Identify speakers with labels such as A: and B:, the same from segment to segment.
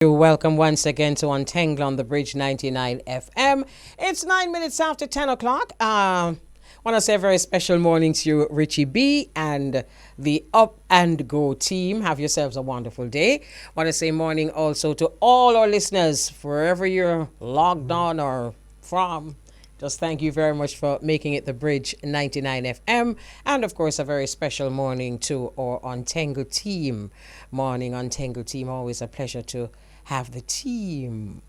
A: Welcome once again to Untengle on the Bridge 99 FM. It's 9 minutes after 10 o'clock. Want to say a very special morning to you, Ritchie B, and the Up and Go team. Have yourselves a wonderful day. Want to say morning also to all our listeners, wherever you're logged on or from. Just thank you very much for making it the Bridge 99 FM. And of course, a very special morning to our Untengle team. Morning Untengle team, always a pleasure to have the team.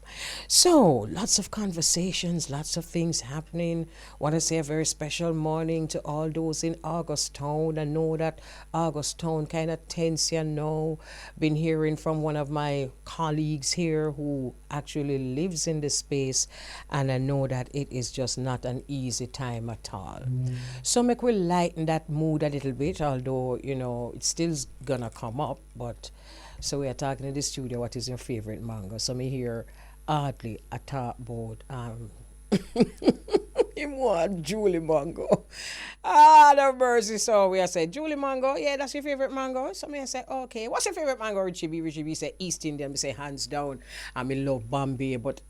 A: So, lots of conversations, lots of things happening. Want to say a very special morning to all those in Augustown. I know that Augustown kind of tense, you know. Been hearing from one of my colleagues here who actually lives in the space, and I know that it is just not an easy time at all. So make we lighten that mood a little bit, although, you know, it's still gonna come up, but so we are talking in the studio, what is your favorite manga? So me hear hardly a talk about him want Julie Mango. No mercy. So we are saying Julie Mango, yeah, that's your favorite mango. So me I say, okay, what's your favorite mango? Ritchie B? Ritchie B say East Indian, me say hands down. I mean love Bombay, but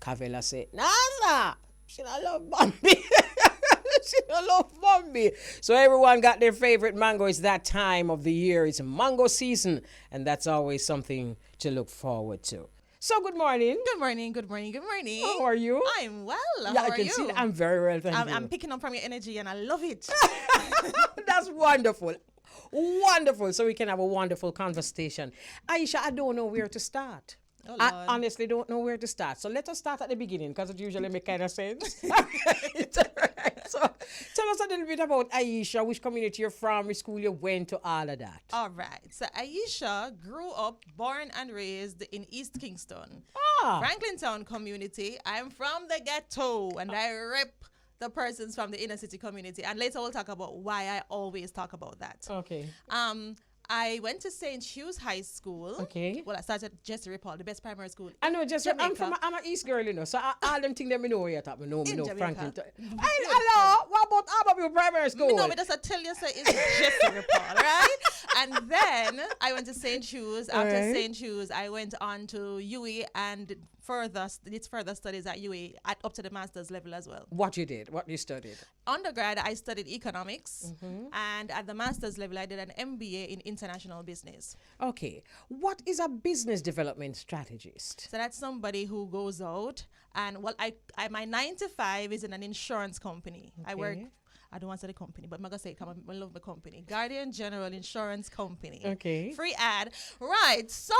A: Kavela say, nah, sir, she don't love Bombay. She don't love Bombay. So everyone got their favorite mango. It's that time of the year. It's mango season, and that's always something to look forward to. So good morning.
B: Good morning, good morning, good morning.
A: How are you?
B: I'm well.
A: Yeah,
B: How
A: I
B: are
A: can
B: you?
A: see that. I'm very well, thank you.
B: I'm picking up from your energy and I love it.
A: That's wonderful. Wonderful. So we can have a wonderful conversation. Aisha, I don't know where to start.
B: Oh,
A: I
B: Lord.
A: honestly don't know where to start. So let us start at the beginning because it usually makes kind of sense. Alright. So tell us a little bit about Aisha, which community you're from, which school you went to, all of that.
B: All right. So Aisha grew up, born and raised in East Kingston. Franklin Town community. I'm from the ghetto and I rep the persons from the inner city community. And later we'll talk about why I always talk about that.
A: Okay.
B: I went to St. Hugh's High School.
A: Okay.
B: Well, I started Jesse Paul, the best primary school.
A: I know, just I'm an East girl, you know, so all them things that me know yet. Me know
B: Jamaica.
A: Franklin. Hello, what about your primary school?
B: Me know me just I tell you say it's Jesse Paul, right? And then I went to St. Hugh's. After
A: Alright.
B: St. Hugh's, I went on to UE and did further studies at UE up to the master's level as well.
A: What you did, what you studied.
B: Undergrad, I studied economics, and at the master's level, I did an MBA in international business.
A: Okay, what is a business development strategist?
B: So that's somebody who goes out and my 9 to 5 is in an insurance company.
A: Okay.
B: I work. I don't want to say the company, but I'm going to say, come on, I love the company. Guardian General Insurance Company.
A: Okay.
B: Free ad. Right. So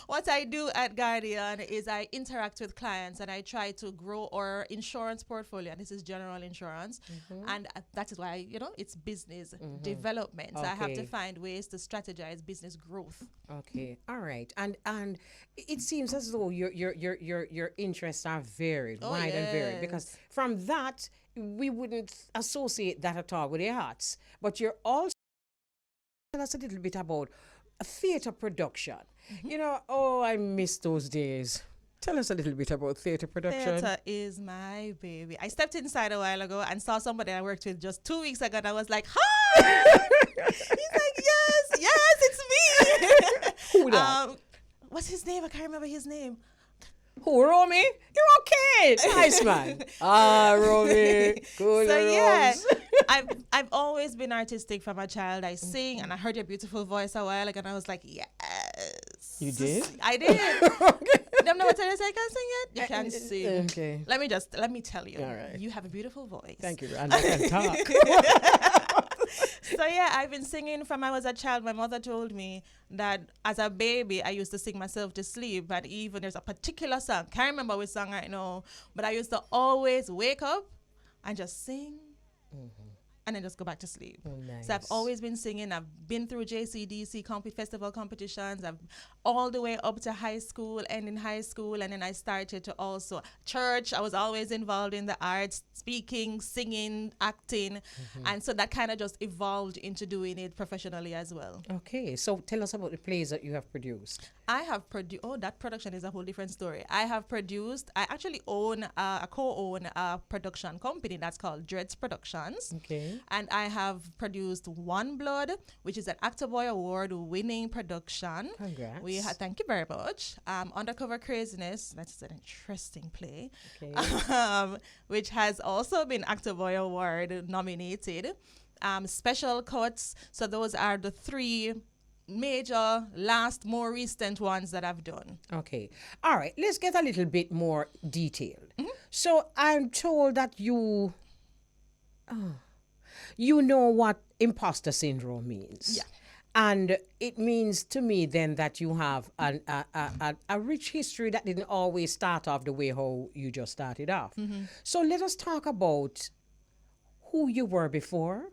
B: what I do at Guardian is I interact with clients and I try to grow our insurance portfolio. And this is general insurance. And that is why, it's business development. So I have to
A: Okay.
B: find ways to strategize business growth.
A: Okay, all right, and it seems as though your interests are varied,
B: Oh,
A: wide and varied, because
B: yes.
A: from that we wouldn't associate that at all with the arts. But you're also tell us a little bit about theater production. You know, I miss those days. Tell us a little bit about theater production.
B: Theater is my baby. I stepped inside a while ago and saw somebody I worked with just 2 weeks ago and I was like, hi! He's like, yes, it's me.
A: Who that?
B: What's his name? I can't remember his name.
A: Who, Romy? You're okay. Nice man. Romy. Good.
B: So yeah,
A: Rose.
B: I've always been artistic from a child. I sing and I heard your beautiful voice a while ago and I was like, yes.
A: You did?
B: I did. Don't know what to say. I can sing it. You can sing.
A: Okay.
B: Let me tell you.
A: All right.
B: You have a beautiful voice.
A: Thank you. And I can talk.
B: So yeah, I've been singing from I was a child. My mother told me that as a baby, I used to sing myself to sleep. And even there's a particular song, can't remember which song right now, but I used to always wake up and just sing and then just go back to sleep.
A: Oh, nice.
B: So I've always been singing. I've been through JCDC festival competitions. I've all the way up to high school and in high school. And then I started to also church. I was always involved in the arts, speaking, singing, acting. And so that kind of just evolved into doing it professionally as well.
A: Okay, so tell us about the plays that you have produced.
B: I have produced. Oh, that production is a whole different story. I actually co-own a production company that's called Dreads Productions.
A: Okay.
B: And I have produced One Blood, which is an Actor Boy Award-winning production.
A: Congrats.
B: Thank you very much. Undercover Craziness, that's an interesting play,
A: Okay.
B: which has also been Actor Boy Award nominated. Special Cuts. So those are the three major, more recent ones that I've done.
A: Okay. All right. Let's get a little bit more detailed.
B: Mm-hmm.
A: So I'm told that you know what imposter syndrome means.
B: Yeah.
A: And it means to me then that you have a rich history that didn't always start off the way how you just started off.
B: Mm-hmm.
A: So let us talk about who you were before,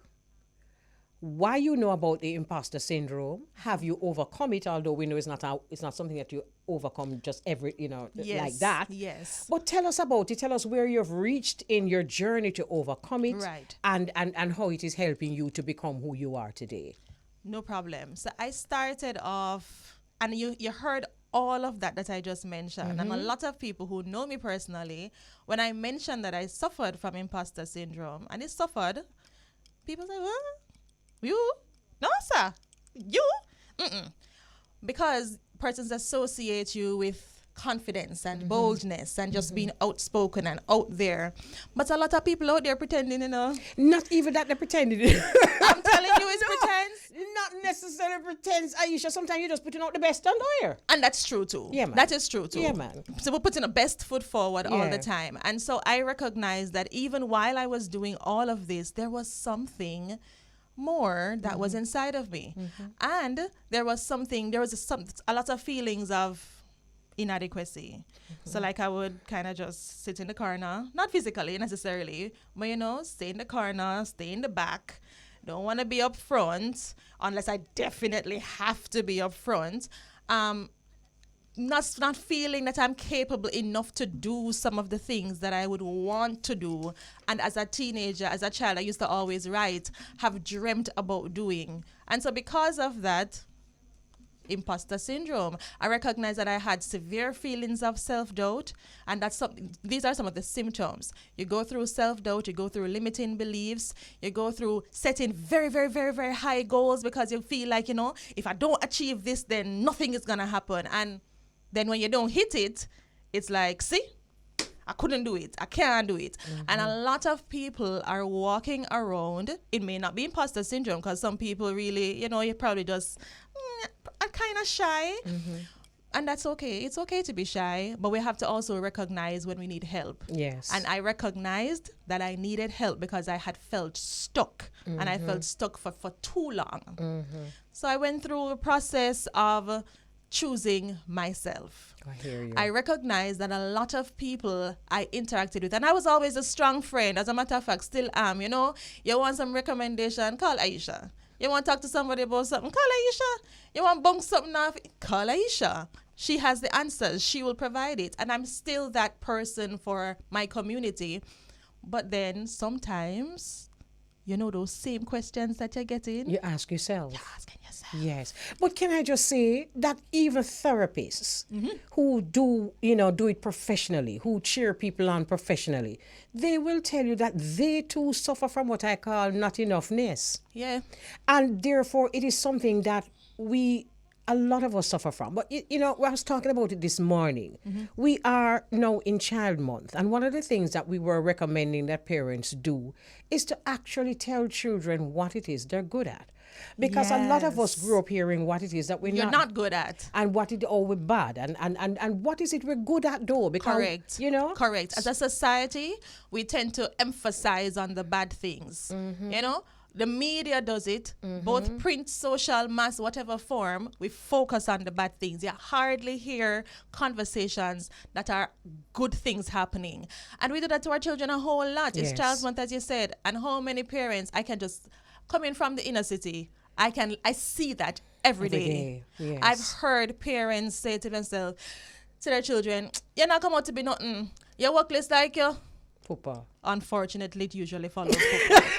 A: why you know about the imposter syndrome, have you overcome it, although we know it's not something that you overcome just like that.
B: Yes.
A: But tell us about it. Tell us where you've reached in your journey to overcome it,
B: Right.
A: and how it is helping you to become who you are today.
B: No problem. So I started off, and you heard all of that I just mentioned. And a lot of people who know me personally, when I mentioned that I suffered from imposter syndrome, and it suffered, people say, what? You? No, sir. You? Mm-mm. Because persons associate you with confidence and boldness and just being outspoken and out there. But a lot of people out there pretending,
A: Not even that they're pretending.
B: I'm telling you, it's pretense.
A: Not necessarily pretense, Aisha. Sometimes you're just putting out the best on there.
B: And that's true too.
A: Yeah, man.
B: That is true too.
A: Yeah, man.
B: So we're putting the best foot forward all
A: Yeah.
B: the time. And so I recognized that even while I was doing all of this, there was something more that was inside of me. And there was a lot of feelings of inadequacy. So like I would kind of just sit in the corner, not physically necessarily, but stay in the corner, stay in the back. Don't want to be up front unless I definitely have to be up front. Not feeling that I'm capable enough to do some of the things that I would want to do. And as a teenager, as a child, I used to always write, have dreamt about doing. And so because of that, imposter syndrome, I recognized that I had severe feelings of self-doubt, and these are some of the symptoms. You go through self-doubt, you go through limiting beliefs, you go through setting very, very, very, very high goals because you feel like, if I don't achieve this, then nothing is going to happen. And then when you don't hit it, it's like, see, I couldn't do it. I can't do it. And a lot of people are walking around. It may not be imposter syndrome because some people really, you're probably just are kind of shy. And that's okay. It's okay to be shy, but we have to also recognize when we need help.
A: Yes.
B: And I recognized that I needed help because I had felt stuck, and I felt stuck for too long. So I went through a process of choosing myself.
A: I hear you.
B: I recognized that a lot of people I interacted with, and I was always a strong friend. As a matter of fact, still am. You want some recommendation? Call Aisha. You want to talk to somebody about something? Call Aisha. You want to bunk something off? Call Aisha. She has the answers. She will provide it. And I'm still that person for my community. But then sometimes, those same questions that you're getting,
A: You ask yourself.
B: you're asking yourself.
A: Yes. But can I just say that even therapists who do it professionally, who cheer people on professionally, they will tell you that they too suffer from what I call not enoughness.
B: Yeah.
A: And therefore, it is something that a lot of us suffer from. But, I was talking about it this morning. We are now in Child Month. And one of the things that we were recommending that parents do is to actually tell children what it is they're good at. Because a lot of us
B: Yes.
A: grew up hearing what it is that we're
B: You're not good at.
A: and what we're bad. And what is it we're good at, though? Because,
B: Correct. Correct. As a society, we tend to emphasize on the bad things. The media does it, both print, social, mass, whatever form, we focus on the bad things. You hardly hear conversations that are good things happening. And we do that to our children a whole lot. It's
A: Yes.
B: Child's Month, as you said. And how many parents, I can just, coming from the inner city, I see that every day.
A: Yes.
B: I've heard parents say to themselves, to their children, you're not come out to be nothing. Your work list like you.
A: Football.
B: Unfortunately, it usually follows football.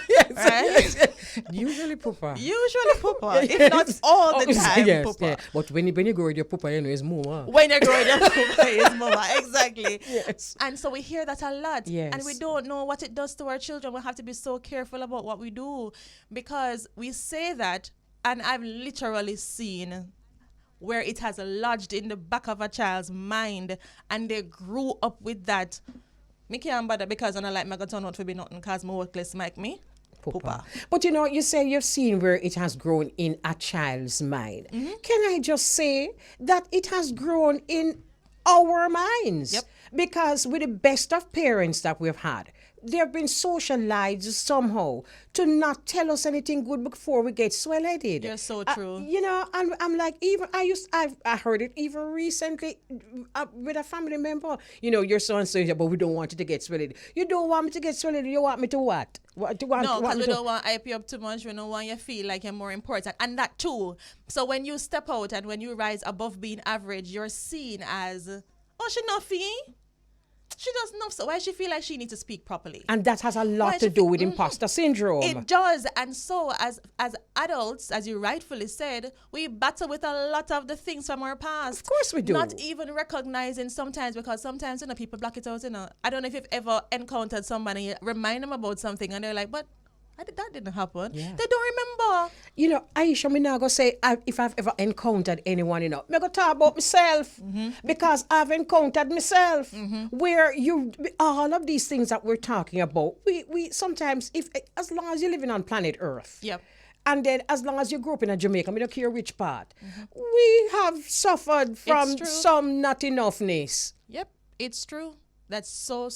A: Yes,
B: right?
A: Usually pooper.
B: Usually pooper, if not all the time
A: Yes,
B: pooper.
A: yeah. But when you grow your pooper, you know, it's more.
B: When you're growing up, is mama. Exactly.
A: Yes.
B: And so we hear that a lot.
A: Yes.
B: And we don't know what it does to our children. We have to be so careful about what we do, because we say that, and I've literally seen where it has lodged in the back of a child's mind and they grew up with that. Me can't bother because I don't like my turn out to be nothing because my workless make me. Pooper.
A: But you know, you say you've seen where it has grown in a child's mind.
B: Mm-hmm.
A: Can I just say that it has grown in our minds?
B: Yep.
A: Because with the best of parents that we've had, they've been socialized somehow to not tell us anything good before we get swell-headed.
B: You're so true.
A: You know, and I'm like, even I heard it even recently with a family member. You know, your son says, but we don't want you to get swell-headed. You don't want me to get swell-headed. You want me to what?
B: No, because we don't want to hype you up too much. We don't want you to feel like you're more important. And that too. So when you step out and when you rise above being average, you're seen as, oh, she not fee. She doesn't know. So why she feel like she needs to speak properly?
A: And that has a lot to do with imposter syndrome.
B: It does. And so as adults, as you rightfully said, we battle with a lot of the things from our past.
A: Of course we do.
B: Not even recognizing sometimes, because sometimes, you know, people block it out, you know. I don't know if you've ever encountered somebody, remind them about something and they're like, but that didn't happen.
A: Yeah.
B: They don't remember.
A: You know, Aisha, me now go say, if I've ever encountered anyone, you know, me go talk about myself. Because I've encountered myself. Where all of these things that we're talking about, we sometimes, as long as you're living on planet Earth.
B: Yep.
A: And then as long as you grew up in a Jamaica, I don't care which part, we have suffered from some not enoughness.
B: Yep, it's true. That's so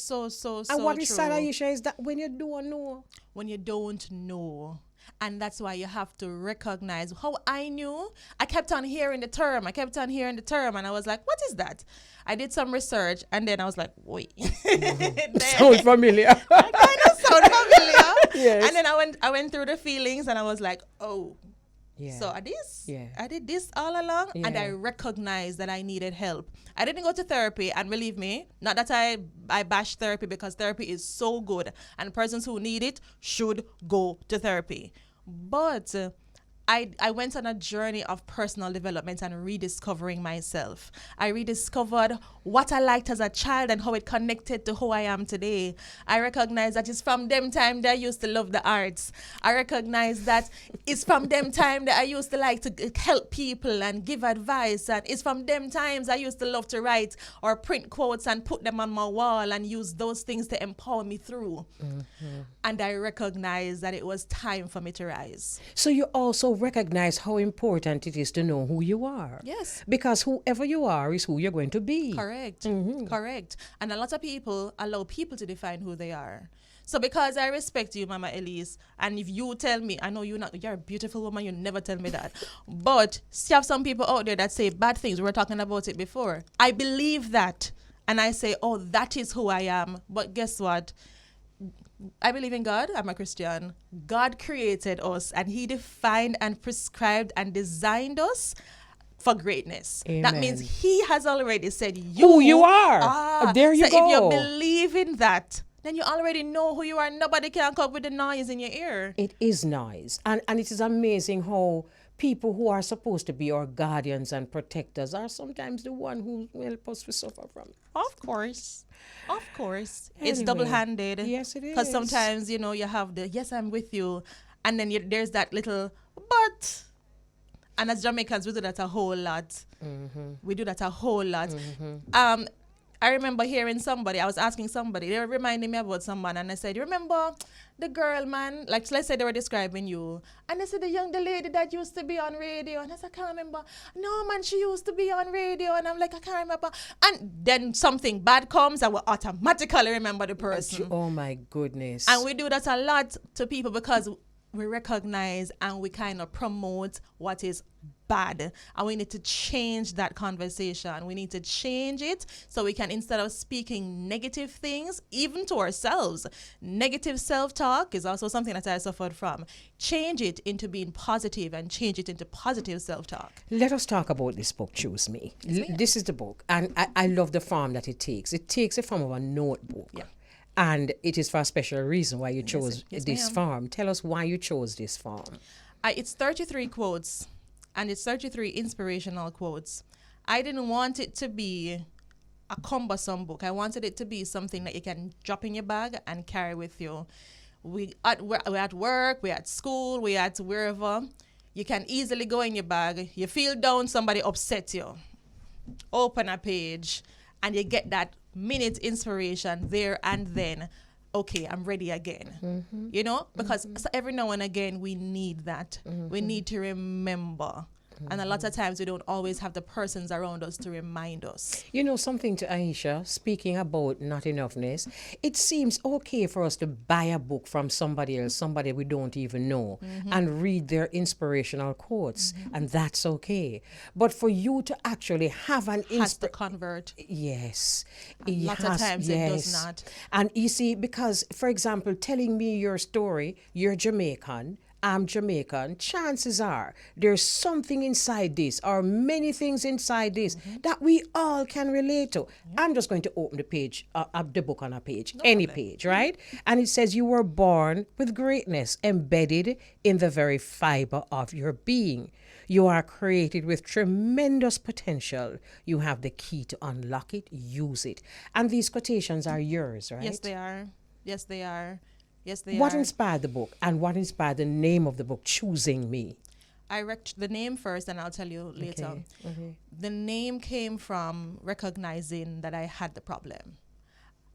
A: And what is
B: true.
A: sad, Aisha, is that when you don't know.
B: When you don't know. And that's why you have to recognize how I knew. I kept on hearing the term. And I was like, what is that? I did some research and then I was like, wait.
A: Sound familiar.
B: Kind of sound familiar.
A: Yes.
B: And then I went through the feelings and I was like, oh.
A: Yeah.
B: So I did this all along, and I recognized that I needed help. I didn't go to therapy, and believe me, not that I bash therapy, because therapy is so good, and persons who need it should go to therapy. But I went on a journey of personal development and rediscovering myself. I rediscovered what I liked as a child and how it connected to who I am today. I recognize that it's from them time that I used to love the arts. I recognize that it's from them time that I used to like to help people and give advice. And it's from them times I used to love to write or print quotes and put them on my wall and use those things to empower me through. And I recognized that it was time for me to rise.
A: So you also recognize how important it is to know who you are.
B: Yes.
A: Because whoever you are is who you're going to be.
B: Correct. Correct. And a lot of people allow people to define who they are. So because I respect you, Mama Elise, and if you tell me, I know you're a beautiful woman, you never tell me that. But you have some people out there that say bad things. We were talking about it before. I believe that. And I say, oh, that is who I am. But guess what? I believe in God. I'm a Christian. God created us and he defined and prescribed and designed us for greatness.
A: Amen.
B: That means he has already said
A: who you are. There you
B: so
A: go.
B: If you believe in that, then you already know who you are. Nobody can come up with the noise in your ear.
A: It is noise. And it is amazing how people who are supposed to be our guardians and protectors are sometimes the one who will help us to suffer from it.
B: Of course. Of course.
A: Anyway,
B: it's double-handed.
A: Yes, it is.
B: Because sometimes, you know, you have the, yes, I'm with you. And then there's that little, but. And as Jamaicans, we do that a whole lot. We do that a whole lot. I remember hearing somebody, I was asking somebody, they were reminding me about someone, and I said, you remember the girl, man? Like, let's say they were describing you. And they said, the lady that used to be on radio. And I said, I can't remember. No, man, she used to be on radio. And I'm like, I can't remember. And then something bad comes, I will automatically remember the person.
A: Oh, my goodness.
B: And we do that a lot to people because we recognize and we kind of promote what is bad, and we need to change that conversation. We need to change it so we can, instead of speaking negative things, even to ourselves, negative self-talk is also something that I suffered from. Change it into being positive and change it into positive self-talk.
A: Let us talk about this book, Choose Me. This is the book, and I love the form that it takes. It takes a form of a notebook.
B: Yeah.
A: And it is for a special reason why you chose
B: yes,
A: this
B: ma'am.
A: form. Tell us why you chose this form.
B: It's 33 quotes, and it's 33 inspirational quotes. I didn't want it to be a cumbersome book. I wanted it to be something that you can drop in your bag and carry with you. We're at work, we're at school, we're at wherever. You can easily go in your bag. You feel down, somebody upset you. Open a page, and you get that minute inspiration there and then. Okay, I'm ready again. You know, because every now and again we need that. We need to remember. And a lot of times we don't always have the persons around us to remind us.
A: You know something, to Aisha, speaking about not enoughness, it seems okay for us to buy a book from somebody else, somebody we don't even know, and read their inspirational quotes, and that's okay. But for you to actually have an
B: Has to convert.
A: yes.
B: A lot of times it does not.
A: And you see, because, for example, telling me your story, you're Jamaican, I'm Jamaican, chances are there's something inside this, or many things inside this, that we all can relate to. I'm just going to open the page, the book on a page, any page, right? And it says you were born with greatness embedded in the very fiber of your being. You are created with tremendous potential. You have the key to unlock it, use it. And these quotations are yours, right?
B: Yes, they are. Yes, they are. Yes, they
A: What
B: are.
A: inspired the book, and what inspired the name of the book, Choosing Me?
B: I the name first, and I'll tell you later.
A: Okay.
B: The name came from recognizing that I had the problem.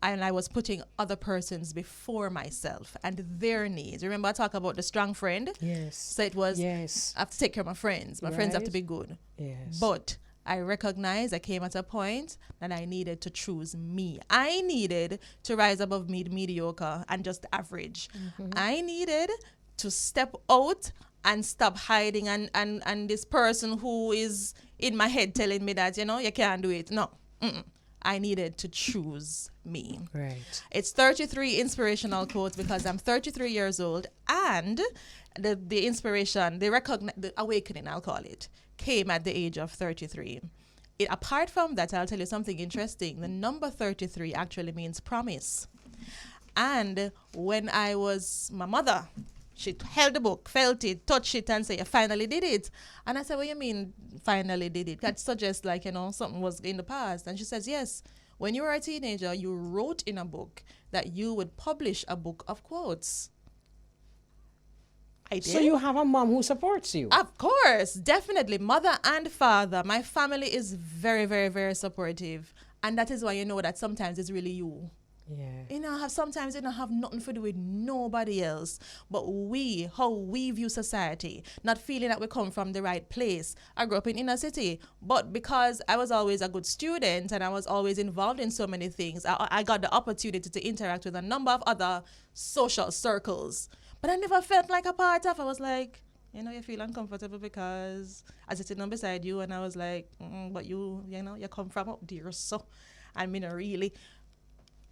B: And I was putting other persons before myself and their needs. Remember I talk about the strong friend?
A: Yes.
B: So it was,
A: Yes.
B: I have to take care of my friends. My friends have to
A: Right.
B: be good.
A: Yes.
B: But I recognized I came at a point that I needed to choose me. I needed to rise above mediocre and just average. I needed to step out and stop hiding and this person who is in my head telling me that, you know, you can't do it. No. I needed to choose me.
A: Right.
B: It's 33 inspirational quotes because I'm 33 years old, and the inspiration, the awakening, I'll call it, came at the age of 33. Apart from that, I'll tell you something interesting. The number 33 actually means promise. And when my mother, she held the book, felt it, touched it, and said, "You finally did it." And I said, "What do you mean, finally did it?" That suggests, like, you know, something was in the past. And she says, "Yes, when you were a teenager, you wrote in a book that you would publish a book of quotes." I did.
A: So you have a mom who supports you.
B: Of course, definitely. Mother and father. My family is very, very, very supportive. And that is why you know that sometimes it's really you.
A: Yeah.
B: Sometimes you don't have nothing to do with nobody else, but how we view society, not feeling that we come from the right place. I grew up in inner city, but because I was always a good student and I was always involved in so many things, I got the opportunity to interact with a number of other social circles, but I never felt like a part of. I was like, you know, you feel uncomfortable because I was sitting on beside you, and I was like, but you know, you come from up there, so I mean, really.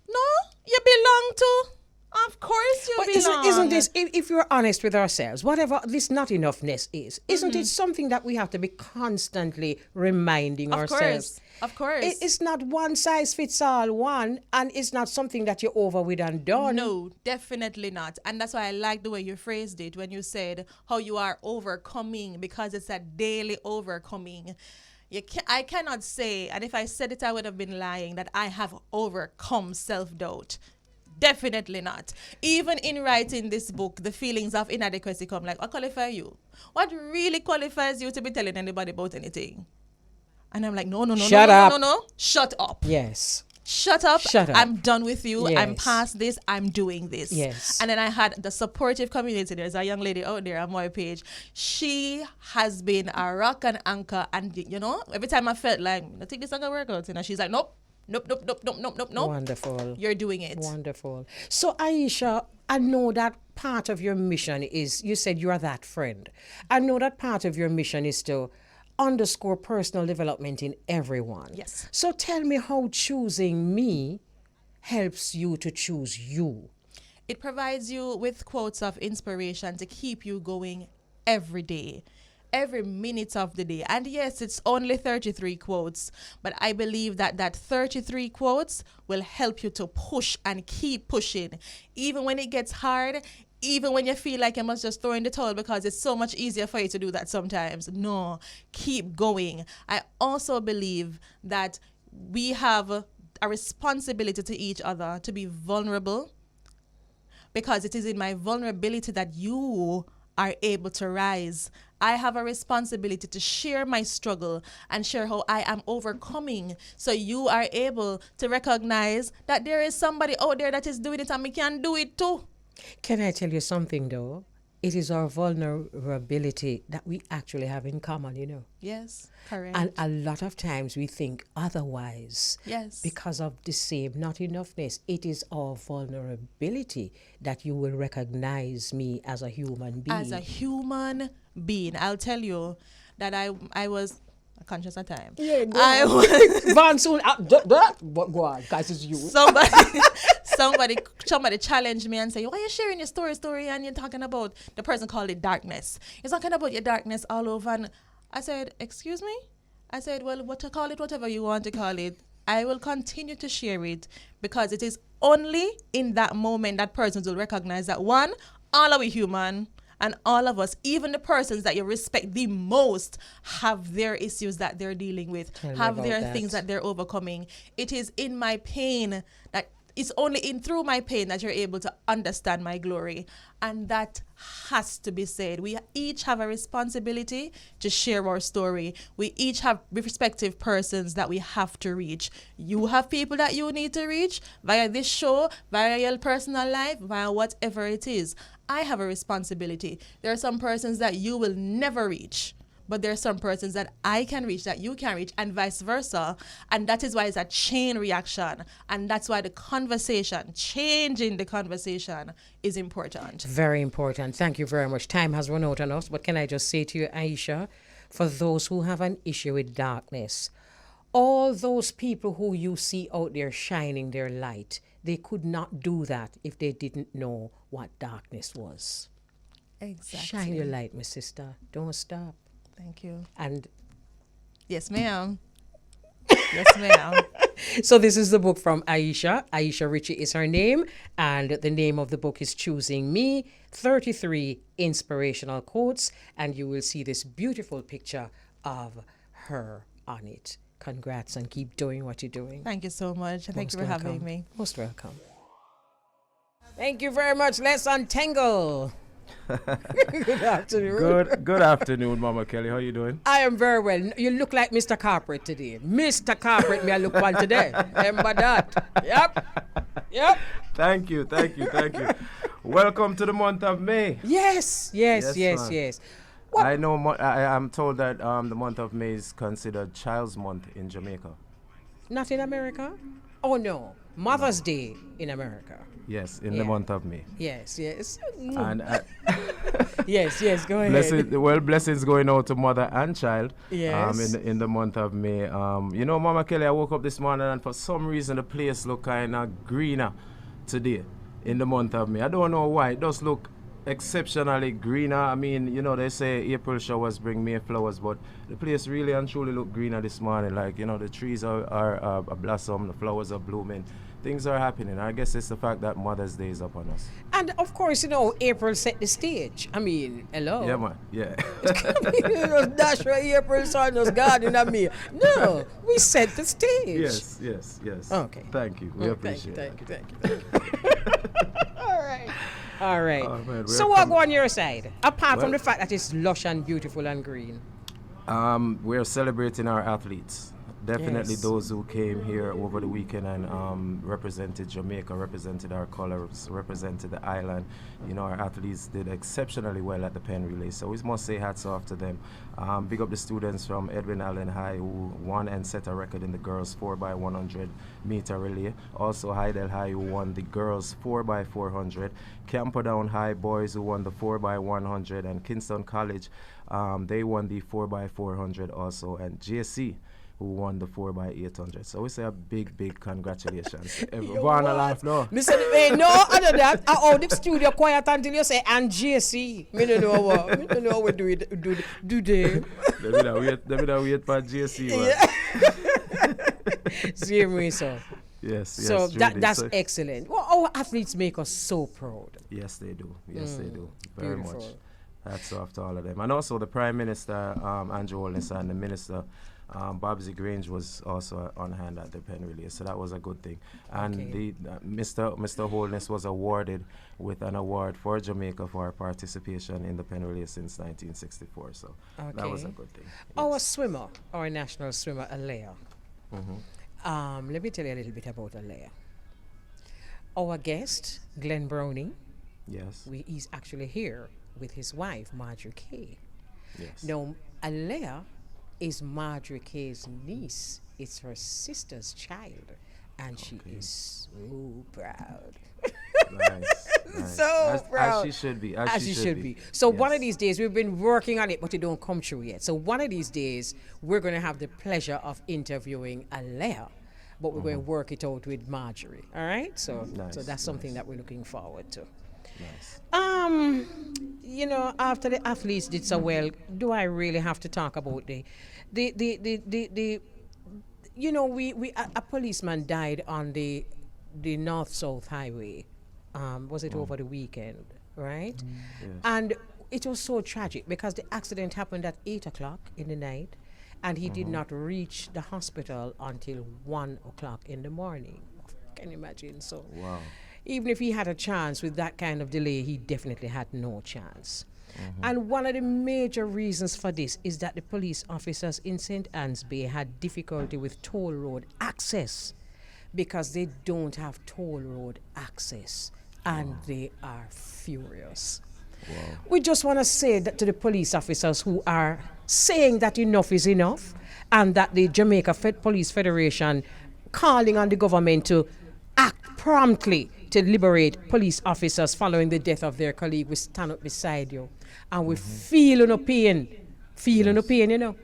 B: No, you belong to. Of course you
A: But
B: belong.
A: isn't this, if you're honest with ourselves, whatever this not enoughness is, isn't it something that we have to be constantly reminding ourselves?
B: Of course.
A: It's not one size fits all one, and it's not something that you're over with and done.
B: No, definitely not. And that's why I like the way you phrased it when you said how you are overcoming, because it's a daily overcoming. I cannot say, and if I said it, I would have been lying, that I have overcome self-doubt. Definitely not. Even in writing this book, the feelings of inadequacy come like, what qualifies you? What really qualifies you to be telling anybody about anything? And I'm like, no. Shut up.
A: Yes.
B: Shut up. I'm done with you.
A: Yes.
B: I'm past this. I'm doing this.
A: Yes.
B: And then I had the supportive community. There's a young lady out there on my page. She has been a rock and anchor. And, you know, every time I felt like, I think this is going to work out. And she's like, nope.
A: Wonderful.
B: You're doing it.
A: Wonderful. So, Aisha, I know that part of your mission is, you said you are that friend. I know that part of your mission is to underscore personal development in everyone.
B: Yes.
A: So tell me how choosing me helps you to choose you.
B: It provides you with quotes of inspiration to keep you going every day. every minute of the day. And yes, it's only 33 quotes, but I believe that that 33 quotes will help you to push and keep pushing. Even when it gets hard, even when you feel like you must just throw in the towel because it's so much easier for you to do that sometimes. No, keep going. I also believe that we have a responsibility to each other to be vulnerable, because it is in my vulnerability that you are able to rise. I have a responsibility to share my struggle and share how I am overcoming, so you are able to recognize that there is somebody out there that is doing it and we can do it too.
A: Can I tell you something though? It is our vulnerability that we actually have in common, you know.
B: Yes, correct.
A: And a lot of times we think otherwise.
B: Yes.
A: Because of the same not enoughness. It is our vulnerability that you will recognize me as a human being.
B: As a human being. I'll tell you that I was conscious of time.
A: Yeah, go
B: I
A: on.
B: was
A: Van soon. Go on, guys, it's you.
B: somebody challenged me and said, why are you sharing your story and you're talking about, the person called it darkness. You're talking about your darkness all over. And I said, excuse me? I said, well, call it whatever you want to call it. I will continue to share it, because it is only in that moment that persons will recognize that, one, all are we human. And all of us, even the persons that you respect the most, have their issues that they're dealing with, have their things that they're overcoming. It is in my pain that it's only through my pain that you're able to understand my glory. And that has to be said. We each have a responsibility to share our story. We each have respective persons that we have to reach. You have people that you need to reach via this show, via your personal life, via whatever it is. I have a responsibility. There are some persons that you will never reach, but there are some persons that I can reach that you can reach, and vice versa. And that is why it's a chain reaction. And that's why the conversation, changing the conversation, is important.
A: Very important. Thank you very much. Time has run out on us, but can I just say to you, Aisha, for those who have an issue with darkness, all those people who you see out there shining their light, they could not do that if they didn't know what darkness was.
B: Exactly.
A: Shine your light, my sister. Don't stop.
B: Thank you.
A: And
B: yes, ma'am. Yes, ma'am.
A: So this is the book from Aisha. Aisha Ritchie is her name, and the name of the book is Choosing Me, 33 Inspirational Quotes, and you will see this beautiful picture of her on it. Congrats, and keep doing what you're doing.
B: Thank you so much. Thank you for having me.
A: Most welcome. Thank you very much. Let's untangle. Good afternoon.
C: Good afternoon, Mama Kelly. How you doing?
A: I am very well. You look like Mr. Corporate today. Mr. Corporate, me I look one today. Remember that? Yep.
C: Thank you. Welcome to the month of May.
A: Yes.
C: I know. I'm told that the month of May is considered Child's Month in Jamaica.
A: Not in America? Oh no, Mother's Day in America.
C: Yes, in the month of May.
A: Yes.
C: And
A: yes. Go ahead.
C: Blessings going out to mother and child.
A: Yes.
C: In the month of May. Mama Kelly, I woke up this morning and for some reason the place look kind of greener today in the month of May. I don't know why. It does look exceptionally greener. I mean, they say April showers bring May flowers, but the place really and truly look greener this morning. Like, the trees are blossom, the flowers are blooming. Things are happening. I guess it's the fact that Mother's Day is upon us.
A: And of course, April set the stage. I mean, hello.
C: Yeah, man. Yeah.
A: That's why April sun was garden and me. No, we set the stage.
C: Yes.
A: Okay.
C: Thank you. We appreciate it.
A: Thank you. All right.
C: Oh, man,
A: so what go on your side? Apart from the fact that it's lush and beautiful and green.
C: We're celebrating our athletes. Definitely
A: Yes.
C: those who came here over the weekend and represented Jamaica, represented our colors, represented the island. Our athletes did exceptionally well at the pen relay, so we must say hats off to them. Big up the students from Edwin Allen High who won and set a record in the girls 4x100 meter relay. Also Hydel High who won the girls 4x400. Camperdown High boys who won the 4x100, and Kingston College, they won the 4x400 also, and JC who won the 4x800. So we say a big congratulations to everyone alive now.
A: Listen, no, other that. I hold the studio quiet until you say, and JC. Me don't know what. Me don't know what do they.
C: They will wait for JC. Yeah.
A: Same way, so.
C: Yes.
A: So that's so excellent. Well, our athletes make us so proud.
C: Yes, they do. Yes, they do. Very
A: Beautiful.
C: much. Hats off to all of them. And also the Prime Minister, Andrew Holness, and the Minister, Babsy Grange, was also on hand at the pen release. So that was a good thing. And Mr. Holness was awarded with an award for Jamaica for participation in the pen release since 1964. So that was a good thing.
A: Our swimmer, our national swimmer, Alea. Let me tell you a little bit about Alea. Our guest, Glen Browne.
C: Yes.
A: He's actually here with his wife, Marjorie Kay.
C: Yes.
A: Now, Alea is Marjorie Kay's niece. It's her sister's child. And she is so proud.
C: Nice.
A: So proud.
C: As she should be.
A: As she should be. So one of these days, we've been working on it, but it don't come true yet. So one of these days, we're going to have the pleasure of interviewing Alea. But we're going to work it out with Marjorie. All right? So that's something that we're looking forward to.
C: Nice.
A: You know, after the athletes did so well, do I really have to talk about the you know, a policeman died on the North-South Highway. Was it over the weekend, right?
C: Yes.
A: And it was so tragic because the accident happened at 8 o'clock in the night, and he did not reach the hospital until 1 o'clock in the morning. Can you imagine? So
C: Wow.
A: even if he had a chance with that kind of delay, he definitely had no chance. And one of the major reasons for this is that the police officers in St. Anne's Bay had difficulty with toll road access because they don't have toll road access, and they are furious.
C: Wow.
A: We just want to say that to the police officers who are saying that enough is enough, and that the Jamaica Police Federation calling on the government to act promptly to liberate police officers following the death of their colleague. We stand up beside you, and we feel no pain, you know.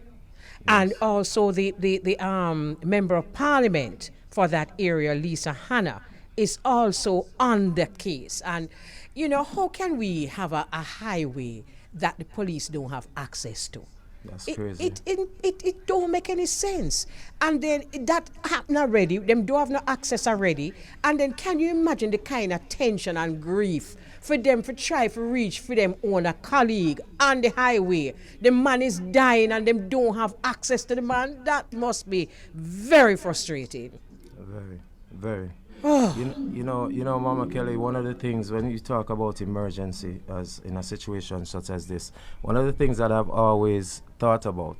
A: And also the member of parliament for that area, Lisa Hanna, is also on the case. And you know, how can we have a highway that the police don't have access to?
C: That's crazy.
A: It don't make any sense. And then that happened already. Them don't have no access already. And then can you imagine the kind of tension and grief for them to try to reach for them own a colleague on the highway? The man is dying and them don't have access to the man. That must be very frustrating.
C: Very. You know, Mama Kelly, one of the things when you talk about emergency as in a situation such as this, one of the things that I've always thought about,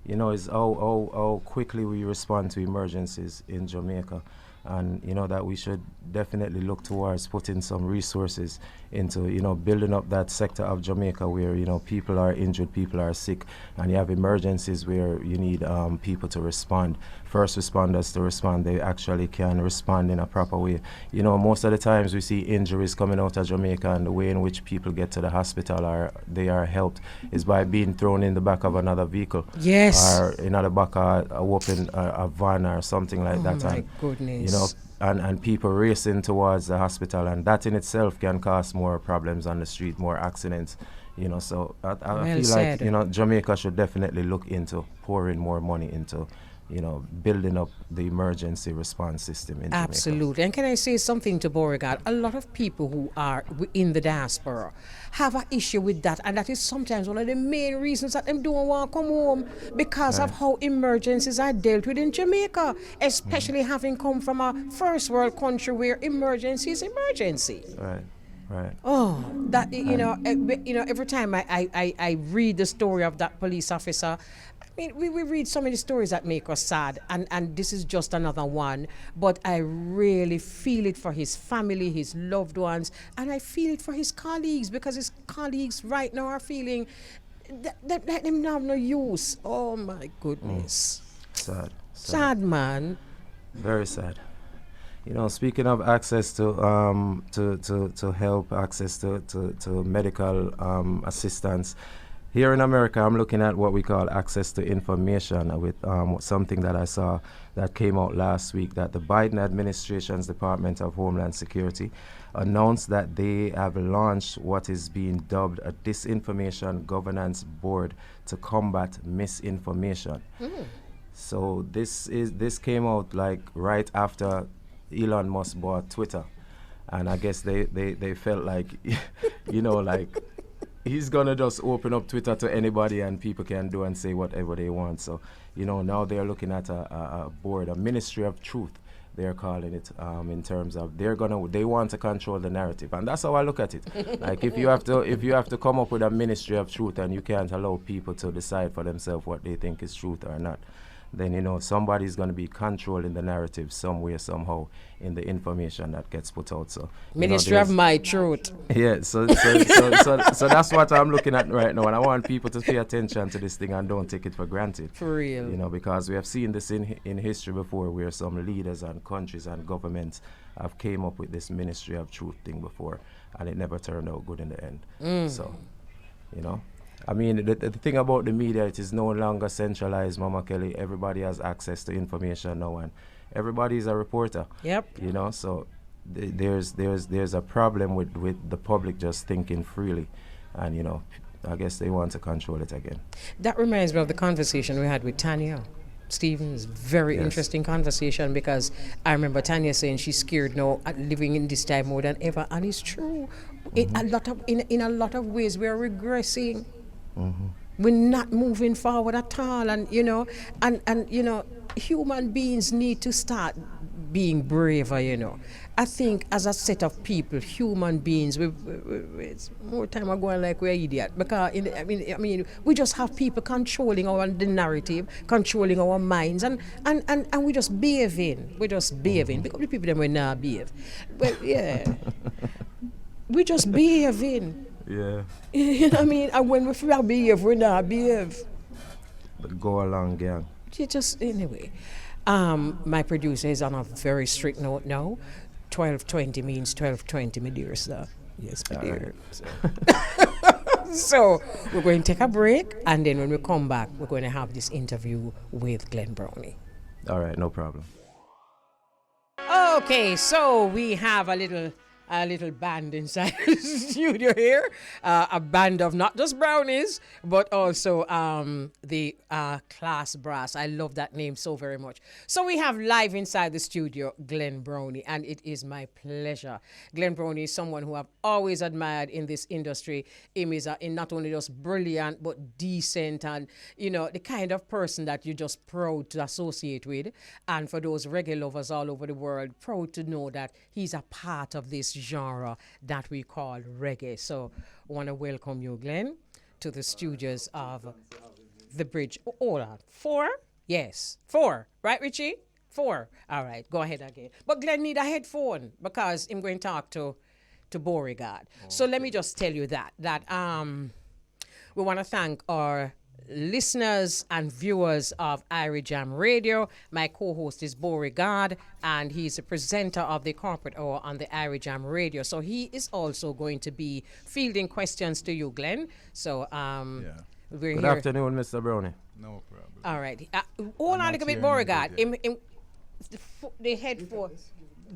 C: you know, is how quickly we respond to emergencies in Jamaica. And, you know, that we should definitely look towards putting some resources into, you know, building up that sector of Jamaica where, you know, people are injured, people are sick, and you have emergencies where you need people to respond. First responders to respond, they actually can respond in a proper way. You know, most of the times we see injuries coming out of Jamaica, and the way in which people get to the hospital or they are helped is by being thrown in the back of another vehicle.
A: Yes.
C: Or in the back of a van or something like that.
A: My goodness.
C: You know, and people racing towards the hospital, and that in itself can cause more problems on the street, more accidents. You know, so I feel like, you know, Jamaica should definitely look into pouring more money into, you know, building up the emergency response system in
A: Absolutely.
C: Jamaica.
A: And can I say something to Beauregard? A lot of people who are in the diaspora have an issue with that, and that is sometimes one of the main reasons that them don't want to come home, because of how emergencies are dealt with in Jamaica, especially having come from a first world country where emergency is emergency.
C: Right.
A: Oh, that you know, every time I read the story of that police officer, I mean, we read so many stories that make us sad, and this is just another one. But I really feel it for his family, his loved ones, and I feel it for his colleagues, because his colleagues right now are feeling that them have no use. Oh my goodness. Sad, man.
C: Very sad. You know, speaking of access to help, access to medical assistance, Here in America, I'm looking at what we call access to information with something that I saw that came out last week, that the Biden administration's Department of Homeland Security announced that they have launched what is being dubbed a disinformation governance board to combat misinformation. So this came out like right after Elon Musk bought Twitter, and I guess they felt like like he's gonna just open up Twitter to anybody and people can do and say whatever they want. So now they're looking at a board, a ministry of truth, they're calling it, in terms of they want to control the narrative, and that's how I look at it. Like if you have to come up with a ministry of truth and you can't allow people to decide for themselves what they think is truth or not, then somebody's going to be controlling the narrative some way, somehow, in the information that gets put out. So
A: Ministry of my truth.
C: Yeah, so that's what I'm looking at right now, and I want people to pay attention to this thing and don't take it for granted.
A: For real.
C: Because we have seen this in history before, where some leaders and countries and governments have came up with this Ministry of Truth thing before, and it never turned out good in the end. So, I mean, the thing about the media, it is no longer centralized, Mama Kelly. Everybody has access to information now, and everybody is a reporter.
A: Yep.
C: So there's a problem with the public just thinking freely, and I guess they want to control it again.
A: That reminds me of the conversation we had with Tanya Stevens. Very interesting conversation, because I remember Tanya saying she's scared now at living in this time more than ever, and it's true. In a lot of ways, we are regressing. We're not moving forward at all, and human beings need to start being braver. I think as a set of people, human beings, it's more time we're going like we're idiot, because we just have people controlling the narrative, controlling our minds, and we just behaving. Because the people them will not behave. Well, yeah, we just behaving.
C: Yeah.
A: And when we feel behave, we not behave.
C: But go along, gang.
A: Anyway. My producer is on a very strict note now. 12:20 means 12:20, my dear sir. Yes, my dear. Right. So we're going to take a break, and then when we come back, we're going to have this interview with Glen Brownlee.
C: All right, no problem.
A: Okay, so we have a little band inside the studio here, a band of not just brownies, but also the class brass. I love that name so very much. So we have live inside the studio Glen Browne, and it is my pleasure. Glen Browne is someone who I've always admired in this industry. Him is not only just brilliant, but decent, and the kind of person that you're just proud to associate with. And for those reggae lovers all over the world, proud to know that he's a part of this genre that we call reggae. So I want to welcome you, Glen, to the studios of The Bridge. Hold on. 4? Yes. 4. Right, Ritchie? 4. All right. Go ahead again. But Glen need a headphone, because I'm going to talk to Beauregard. So let me just tell you that we want to thank our listeners and viewers of Irie Jam Radio. My co-host is Beauregard, and he's a presenter of the Corporate Hour on the Irie Jam Radio. So he is also going to be fielding questions to you, Glen. So we're
C: Good
A: here.
C: afternoon, Mr. Browne.
D: No problem.
A: All right. Hold on a bit, Beauregard. The headphone.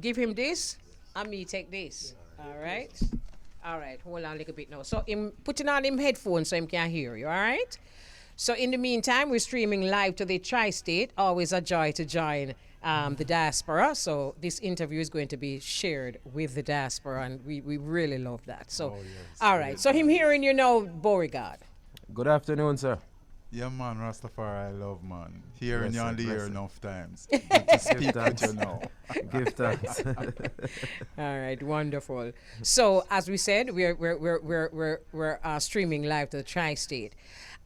A: Give him this, and me take this. All right. All right. Hold on a little bit now. So him putting on him headphones so him can hear you. All right. So in the meantime, we're streaming live to the Tri-State. Always a joy to join the diaspora. So this interview is going to be shared with the diaspora, and we really love that. So, all right. So him hearing you now, Beauregard.
C: Good afternoon, sir.
D: Yeah, man, Rastafari, I love, man. Hearing you on the air enough times.
C: Give thanks. Give thanks.
A: All right, wonderful. So as we said, we're streaming live to the Tri-State.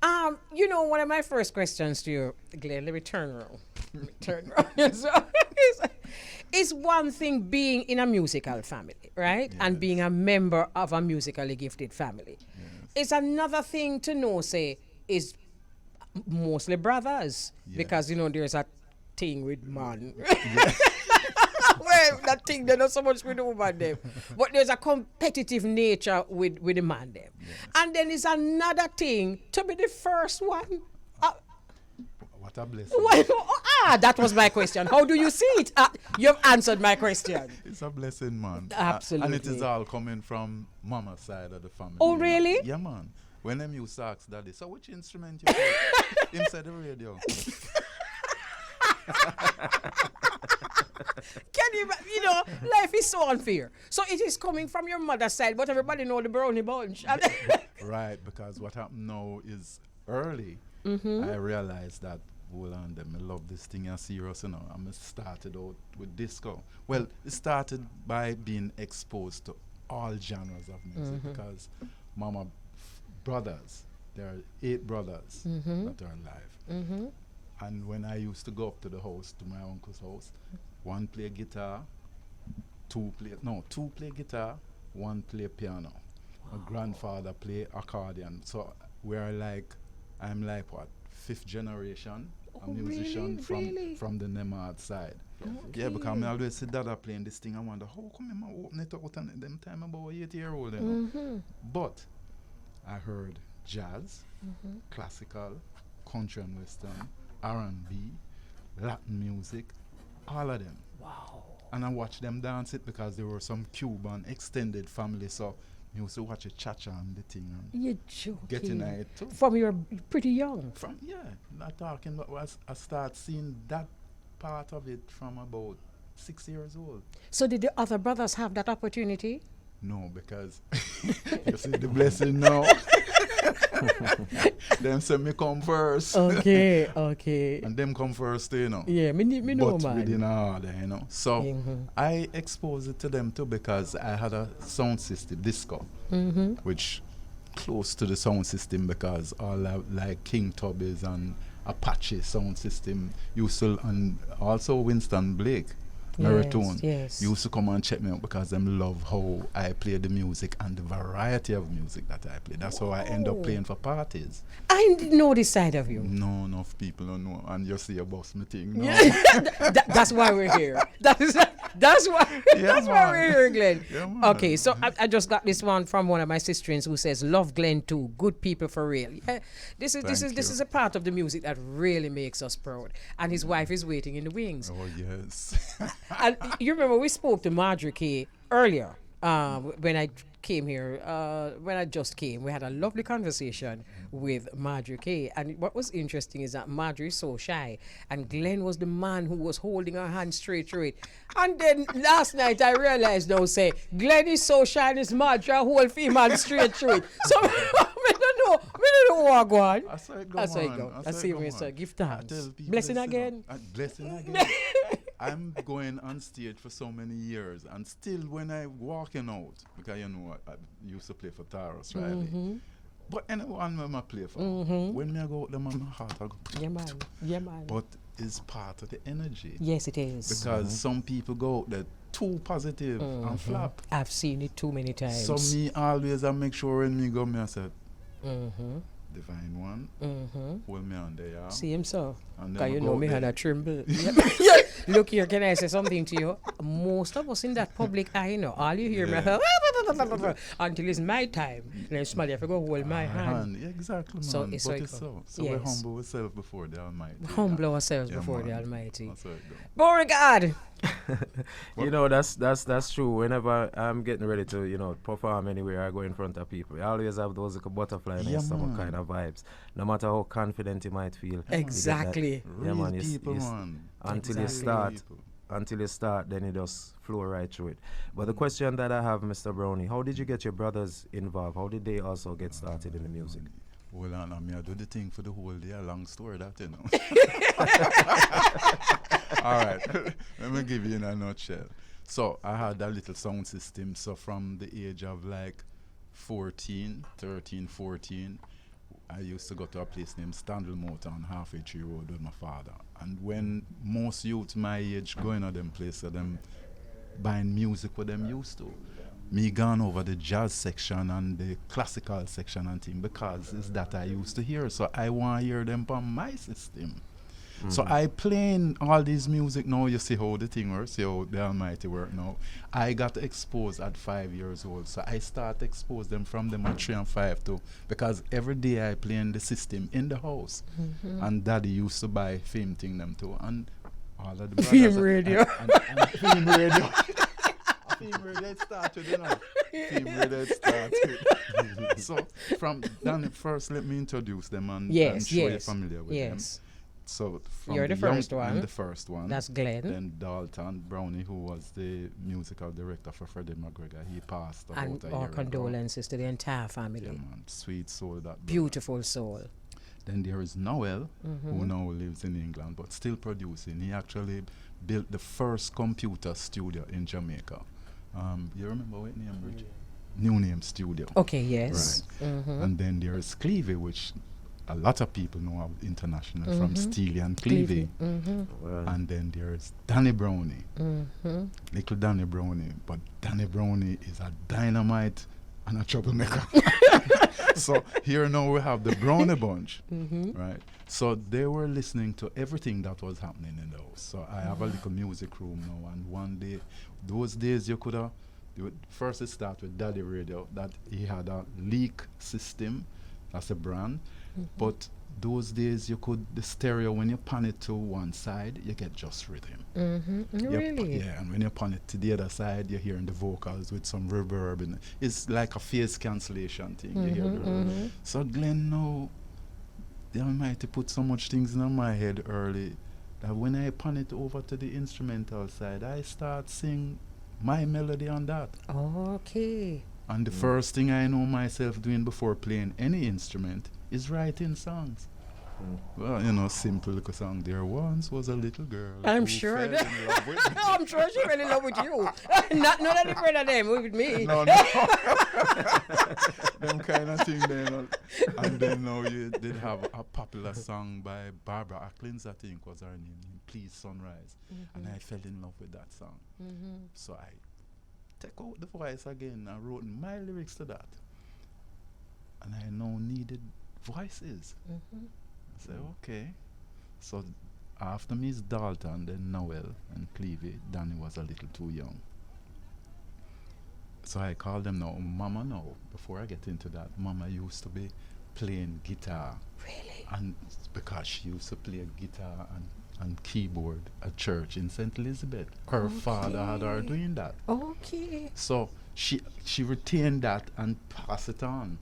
A: One of my first questions to you, Glen, let me turn around. It's one thing being in a musical family, right? Yes. And being a member of a musically gifted family. Yes. It's another thing to know, is mostly brothers. Yes. Because, there's a thing with man. Well, that thing, they're not so much with the woman them. But there's a competitive nature with the man them.
D: Yes.
A: And then it's another thing to be the first one.
D: What a blessing.
A: That was my question. How do you see it? You've answered my question.
D: It's a blessing, man.
A: Absolutely.
D: And it is all coming from mama's side of the family.
A: Oh, really?
D: Know? Yeah, man. When them used to ask daddy, so which instrument you play? Inside the radio.
A: Can you know, life is so unfair. So it is coming from your mother's side, but everybody know the brownie bunch.
D: Right, because what happened now is early, I realized that, hold on, them, I love this thing as serious, you know. I started out with disco. Well, it started by being exposed to all genres of music because mama brothers, there are 8 brothers that are alive. And when I used to go up to the house, to my uncle's house, one play guitar, two play guitar, one play piano. My grandfather play accordion. So I'm like what, 5th generation, a musician from the Nemad side. Okay. Yeah, because I always see Dada playing this thing. I wonder, how come I open it out and them time about 8-year-old, you know? But I heard jazz, classical, country and western, R&B, Latin music, all of them.
A: Wow.
D: And I watched them dance it because there were some Cuban extended family, so you used to watch a cha-cha and the thing. And
A: you're joking.
D: Getting at it too.
A: From you're pretty young.
D: Not talking, but I start seeing that part of it from about 6 years old.
A: So did the other brothers have that opportunity?
D: No, because you see the blessing now. Them say me come first.
A: Okay.
D: And them come first, you know.
A: Yeah, me know,
D: but
A: man.
D: within order, you know. So I exposed it to them too because I had a sound system, disco, which close to the sound system because all like King Tubby's and Apache sound system used to, and also Winston Blake. Maratone used to come and check me out because them love how I play the music and the variety of music that I play. That's how I end up playing for parties.
A: I didn't know this side of you.
D: No, enough people don't know. And you see a boss meeting. No.
A: That's why we're here. That's why we're here, Glenn.
D: Yeah,
A: okay, so I just got this one from one of my sisters who says, "Love Glenn too. Good people for real." Yeah, this is a part of the music that really makes us proud. And his wife is waiting in the wings.
D: Oh yes.
A: And you remember we spoke to Marjorie K earlier when I came here. When I just came, we had a lovely conversation with Marjorie K. And what was interesting is that Marjorie is so shy, and Glenn was the man who was holding her hand straight through it. And then last night I realized now, say Glenn is so shy, and it's Marjorie hold female straight through it. So we don't know what go on.
D: I saw it go.
A: I see you, sir. Give thanks. Blessing again.
D: Blessing again. I'm going on stage for so many years, and still when I'm walking out, because you know I used to play for Taros, right? But anyone when I play for, when me I go out there, my heart I go.
A: Yeah, man.
D: But it's part of the energy.
A: Yes, it is.
D: Because some people go out there too positive and flop.
A: I've seen it too many times.
D: So me always I make sure when me go, me I say, Divine One, hold me on there, yeah.
A: See him, so.
D: Because
A: you know me had a tremble. Look here, can I say something to you? Most of us in that public eye, you know, all you hear me until it's my time. Then somebody have to go hold my hand.
D: Yeah, exactly, man.
A: So it's
D: but
A: like,
D: it's so we humble ourselves before the Almighty.
A: Humble ourselves before the Almighty.
D: That's how it goes.
A: Beauregard.
C: You know, that's true. Whenever I'm getting ready to, you know, perform anywhere, I go in front of people. I always have those like butterfly in some kind of vibes. No matter how confident you might feel.
A: Exactly.
C: Yeah, man.
D: People, man.
C: Until you start, then you just flow right through it. But the question that I have, Mr. Brownie, how did you get your brothers involved? How did they also get started in the music?
D: Well, I do the thing for the whole day. A long story, that, you know. All right. Let me give you in a nutshell. So I had that little sound system. So from the age of like 13, 14, I used to go to a place named Standel Motor on Halfway Tree Road with my father. And when most youth my age going to them places, them buying music what them used to, me gone over the jazz section and the classical section and thing because it's that I used to hear. So I want to hear them from my system. So I playing all these music now. You see how the thing works, see how the Almighty work now. I got exposed at 5 years old, so I start expose them from them at 3 and 5 too, because every day I play in the system in the house, and Daddy used to buy film thing them too, and all of the brothers
A: Film radio.
D: and film radio. Film radio it started, you know. Film radio it started. So from then first, let me introduce them and show you familiar with them. So from
A: You're the first one.
D: I'm the first one.
A: That's Glen.
D: Then Dalton Brownie, who was the musical director for Freddie McGregor, he passed about
A: And
D: a year
A: our
D: ago.
A: condolences to the entire family.
D: Yeah, man, sweet soul that brother.
A: Beautiful soul.
D: Then there is Noel, who now lives in England but still producing. He actually built the first computer studio in Jamaica. You remember what name, Rich? New Name Studio.
A: Okay, yes.
D: Right. And then there is Clevie, which a lot of people know are international, from Steely and Clevie. And then there's Danny Brownie, little Danny Brownie. But Danny Brownie is a dynamite and a troublemaker. So here now we have the Brownie bunch, right? So they were listening to everything that was happening in the house. So I have a little music room now, and one day, those days you could have, first it started with Daddy Radio, that he had a leak system, that's a brand, but those days you could, the stereo, when you pan it to one side, you get just rhythm.
A: Really?
D: Yeah, and when you pan it to the other side, you're hearing the vocals with some reverb in it. It's like a phase cancellation thing. You hear the reverb. So Glenn now, the Almighty put so much things in my head early that when I pan it over to the instrumental side, I start sing my melody on that.
A: Okay.
D: And the first thing I know myself doing before playing any instrument is writing songs. Well, you know, simple little song. There once was a little girl.
A: I'm
D: who
A: sure
D: fell
A: that-
D: in love with me.
A: I'm sure she fell in love with you. Not none of the friend of them with me.
D: No. Them kind of thing then. And then now you did have a popular song by Barbara Acklins, I think was her name, Please Sunrise. And I fell in love with that song. So I take out the voice again and wrote my lyrics to that. And I now needed voices. I said, okay. So after Miss Dalton, then Noel and Clevie, Danny was a little too young. So I called them now Mama now. Before I get into that, Mama used to be playing guitar.
A: Really?
D: And because she used to play guitar and keyboard at church in St. Elizabeth. Her father had her doing that.
A: Okay.
D: So she retained that and passed it on.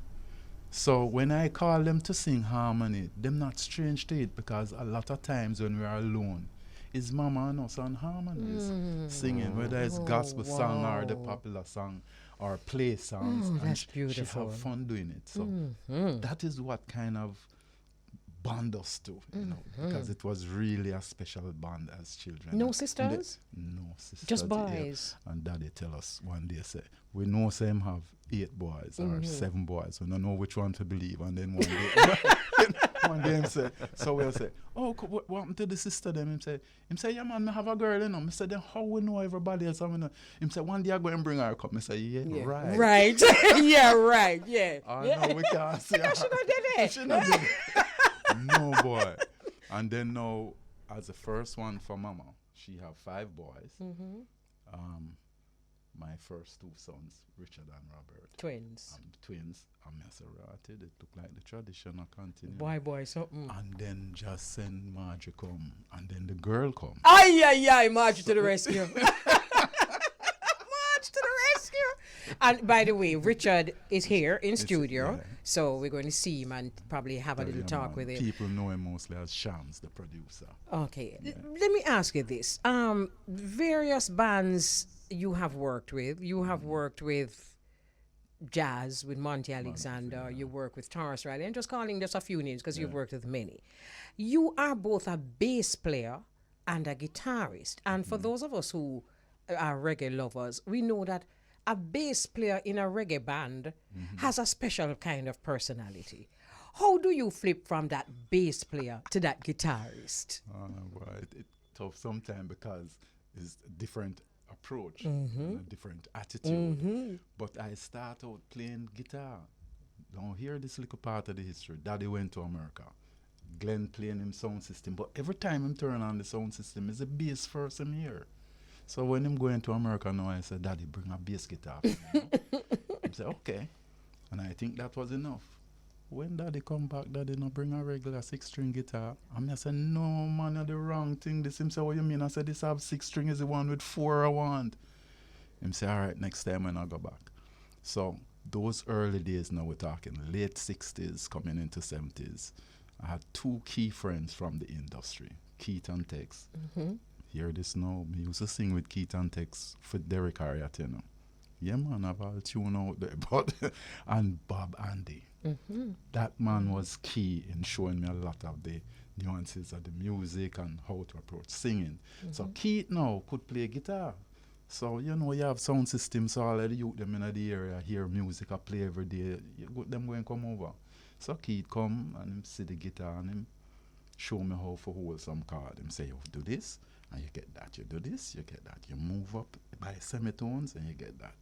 D: So when I call them to sing harmony, them not strange to it, because a lot of times when we are alone, it's Mama and us on harmonies singing, whether it's gospel song or the popular song or play songs. And
A: that's beautiful.
D: She have fun doing it. So that is what kind of bond us to, you know, because it was really a special bond as children.
A: No
D: And
A: sisters?
D: No sisters.
A: Just
D: yeah.
A: boys?
D: And Daddy tell us one day, say, we know him have 8 boys or 7 boys. We don't know which one to believe. And then one day, one day him say, so we'll say, oh, what happened to the sister them? Him say, yeah man, I have a girl, you know. I said, then how we know everybody else? Him say, one day I go and bring her a cup. I say, yeah, right.
A: Right. Yeah, right. Yeah.
D: Oh,
A: yeah.
D: no, we can't see her.
A: She not did it.
D: She not did it. No, boy. And then now, as the first one for Mama, she have 5 boys. My first 2 sons, Richard and Robert.
A: Twins.
D: Twins. I'm Maserati. They look like the traditional continue.
A: Boy, something.
D: And then just send Margie come. And then the girl come.
A: Ay, Margie to the rescue. Marge to the rescue. And by the way, Richard is here in studio,
D: yeah.
A: so we're going to see him and probably have a little talk with him.
D: People know him mostly as Shams, the producer.
A: Okay, let me ask you this. Various bands you have worked with. You have worked with jazz with Monty Alexander. You work with Taurus Riley. I'm just calling just a few names because you've worked with many. You are both a bass player and a guitarist. And for those of us who are reggae lovers, we know that a bass player in a reggae band has a special kind of personality. How do you flip from that bass player to that guitarist?
D: Well, it's tough sometimes because it's a different approach, and a different attitude. But I start out playing guitar. Now hear this little part of the history. Daddy went to America. Glenn playing him sound system, but every time him turn on the sound system, is a bass first him here. So when him going to America now, I said, Daddy, bring a bass guitar for me. I said, okay. And I think that was enough. When Daddy come back, Daddy no bring a regular 6-string guitar. I said, no man, you're the wrong thing. This him say, what you mean? I said, this have 6 string is the one with 4 I want. Him say, all right, next time when I go back. So those early days now, we're talking late 60s, coming into 70s. I had 2 key friends from the industry, Keith and Tex. Hear this now. Me used to sing with Keith and Tex for Derek Harriott, you know. Yeah, man, I've all tune out there. But and Bob Andy. That man was key in showing me a lot of the nuances of the music and how to approach singing. So Keith now could play guitar. So, you know, you have sound systems, so all of the youth them in the area hear music I play every day. Them going to come over. So Keith come and him see the guitar and him show me how to hold some chord. Him say, you do this and you get that. You do this, you get that. You move up by semitones and you get that.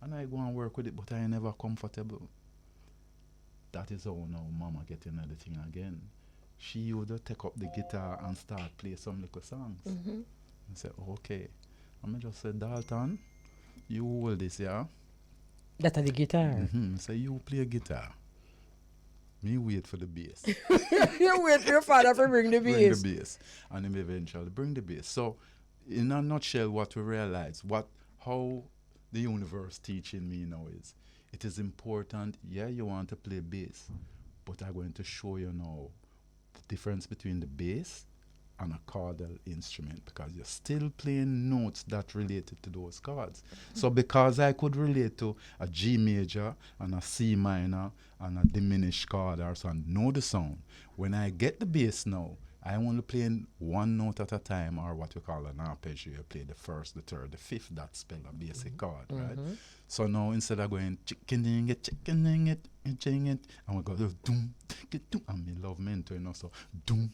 D: And I go and work with it, but I never comfortable. That is how now Mama get into the thing again. She would take up the guitar and start play some little songs. I said, okay. I just said, Dalton, you hold this, yeah?
A: That's the guitar.
D: I said, you play guitar. Me wait for the bass.
A: You wait for your father to bring the bass.
D: Bring the bass. And him eventually bring the bass. So, in a nutshell, what we realize, how the universe teaching me now is, it is important, yeah, you want to play bass, but I'm going to show you now the difference between the bass and a chordal instrument, because you're still playing notes that related to those chords. So because I could relate to a G major and a C minor and a diminished chord or so and know the sound, when I get the bass now, I only playing one note at a time, or what we call an arpeggio. You play the first, the third, the fifth, that spell a basic chord, right? So now instead of going chicken it, and we go doom, doom, and me love mentor, you know, so doom,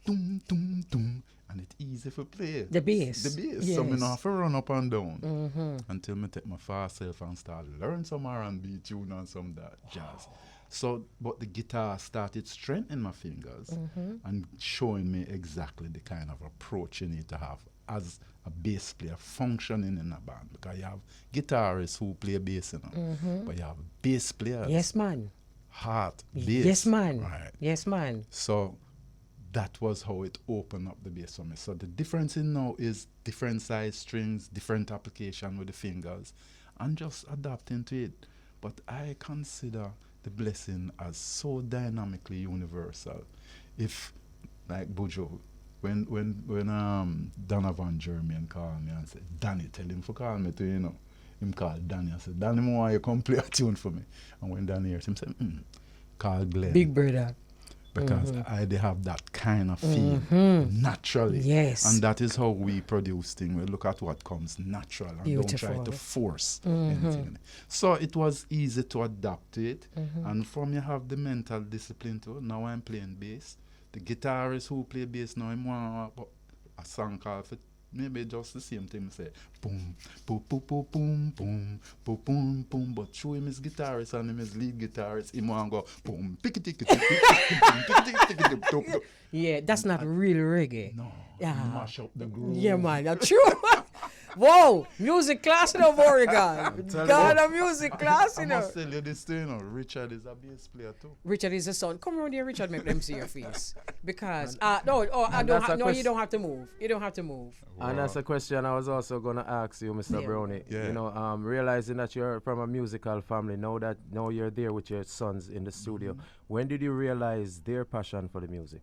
D: doom, doom, doom, and it's easy for play.
A: The bass.
D: The bass.
A: Yes.
D: So me not have to run up and down until me take my fast self and start learn some R&B tune and some that jazz. So, but the guitar started strengthening my fingers and showing me exactly the kind of approach you need to have as a bass player functioning in a band. Because you have guitarists who play bass, you know, but you have bass players.
A: Yes, man.
D: Heart, bass.
A: Yes, man.
D: Right.
A: Yes, man.
D: So that was how it opened up the bass for me. So the difference in now is different size strings, different application with the fingers, and just adapting to it. But I consider the blessing as so dynamically universal. If, like Buju, when Donovan Jermaine called me and said, Danny, tell him to call me to, you know, him called Danny. I said, Danny, why you come play a tune for me? And when Danny hears him, said, call Glenn.
A: Big brother.
D: Because they have that kind of feel naturally.
A: Yes.
D: And that is how we produce things. We look at what comes natural and
A: Beautiful.
D: don't try to force anything. So it was easy to adapt to it. And from you have the mental discipline too. Now I'm playing bass. The guitarist who play bass now, him want a song called for maybe just the same thing. Say boom, boom, boom, boom, boom, boom, boom, boom, boom. But show him his guitarist and him his lead guitarist. Him want go boom, pick it,
A: Yeah, that's not real reggae.
D: No,
A: Yeah.
D: mash up the groove.
A: Yeah, man, that's true. Whoa, music class in Oregon. God, a music class,
D: I
A: you know.
D: must tell you this thing, you know, Richard is a bass player too.
A: Richard is the son. Come around here, Richard, make them see your face. Because, you don't have to move. You don't have to move.
C: And that's a question I was also going to ask you, Mr.
A: Yeah.
C: Brownie.
D: Yeah.
C: You know, realizing that you're from a musical family, now you're there with your sons in the studio. When did you realize their passion for the music?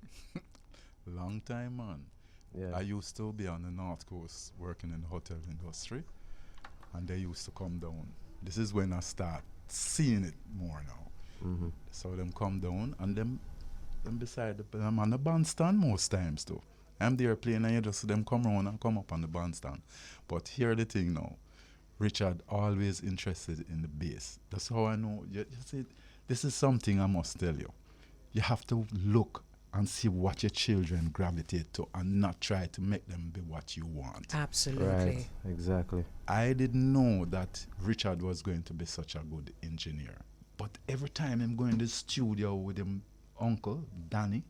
D: Long time, man.
C: Yeah.
D: I used to be on the North Coast working in the hotel industry, and they used to come down. This is when I start seeing it more now. So them come down, and them beside I'm on the bandstand most times too. I'm there playing, and you just see them come around and come up on the bandstand. But here the thing now, Richard always interested in the bass. That's how I know. You see, this is something I must tell you. You have to look and see what your children gravitate to and not try to make them be what you want.
A: Absolutely.
C: Right, exactly.
D: I didn't know that Richard was going to be such a good engineer. But every time I'm going to the studio with him uncle, Danny,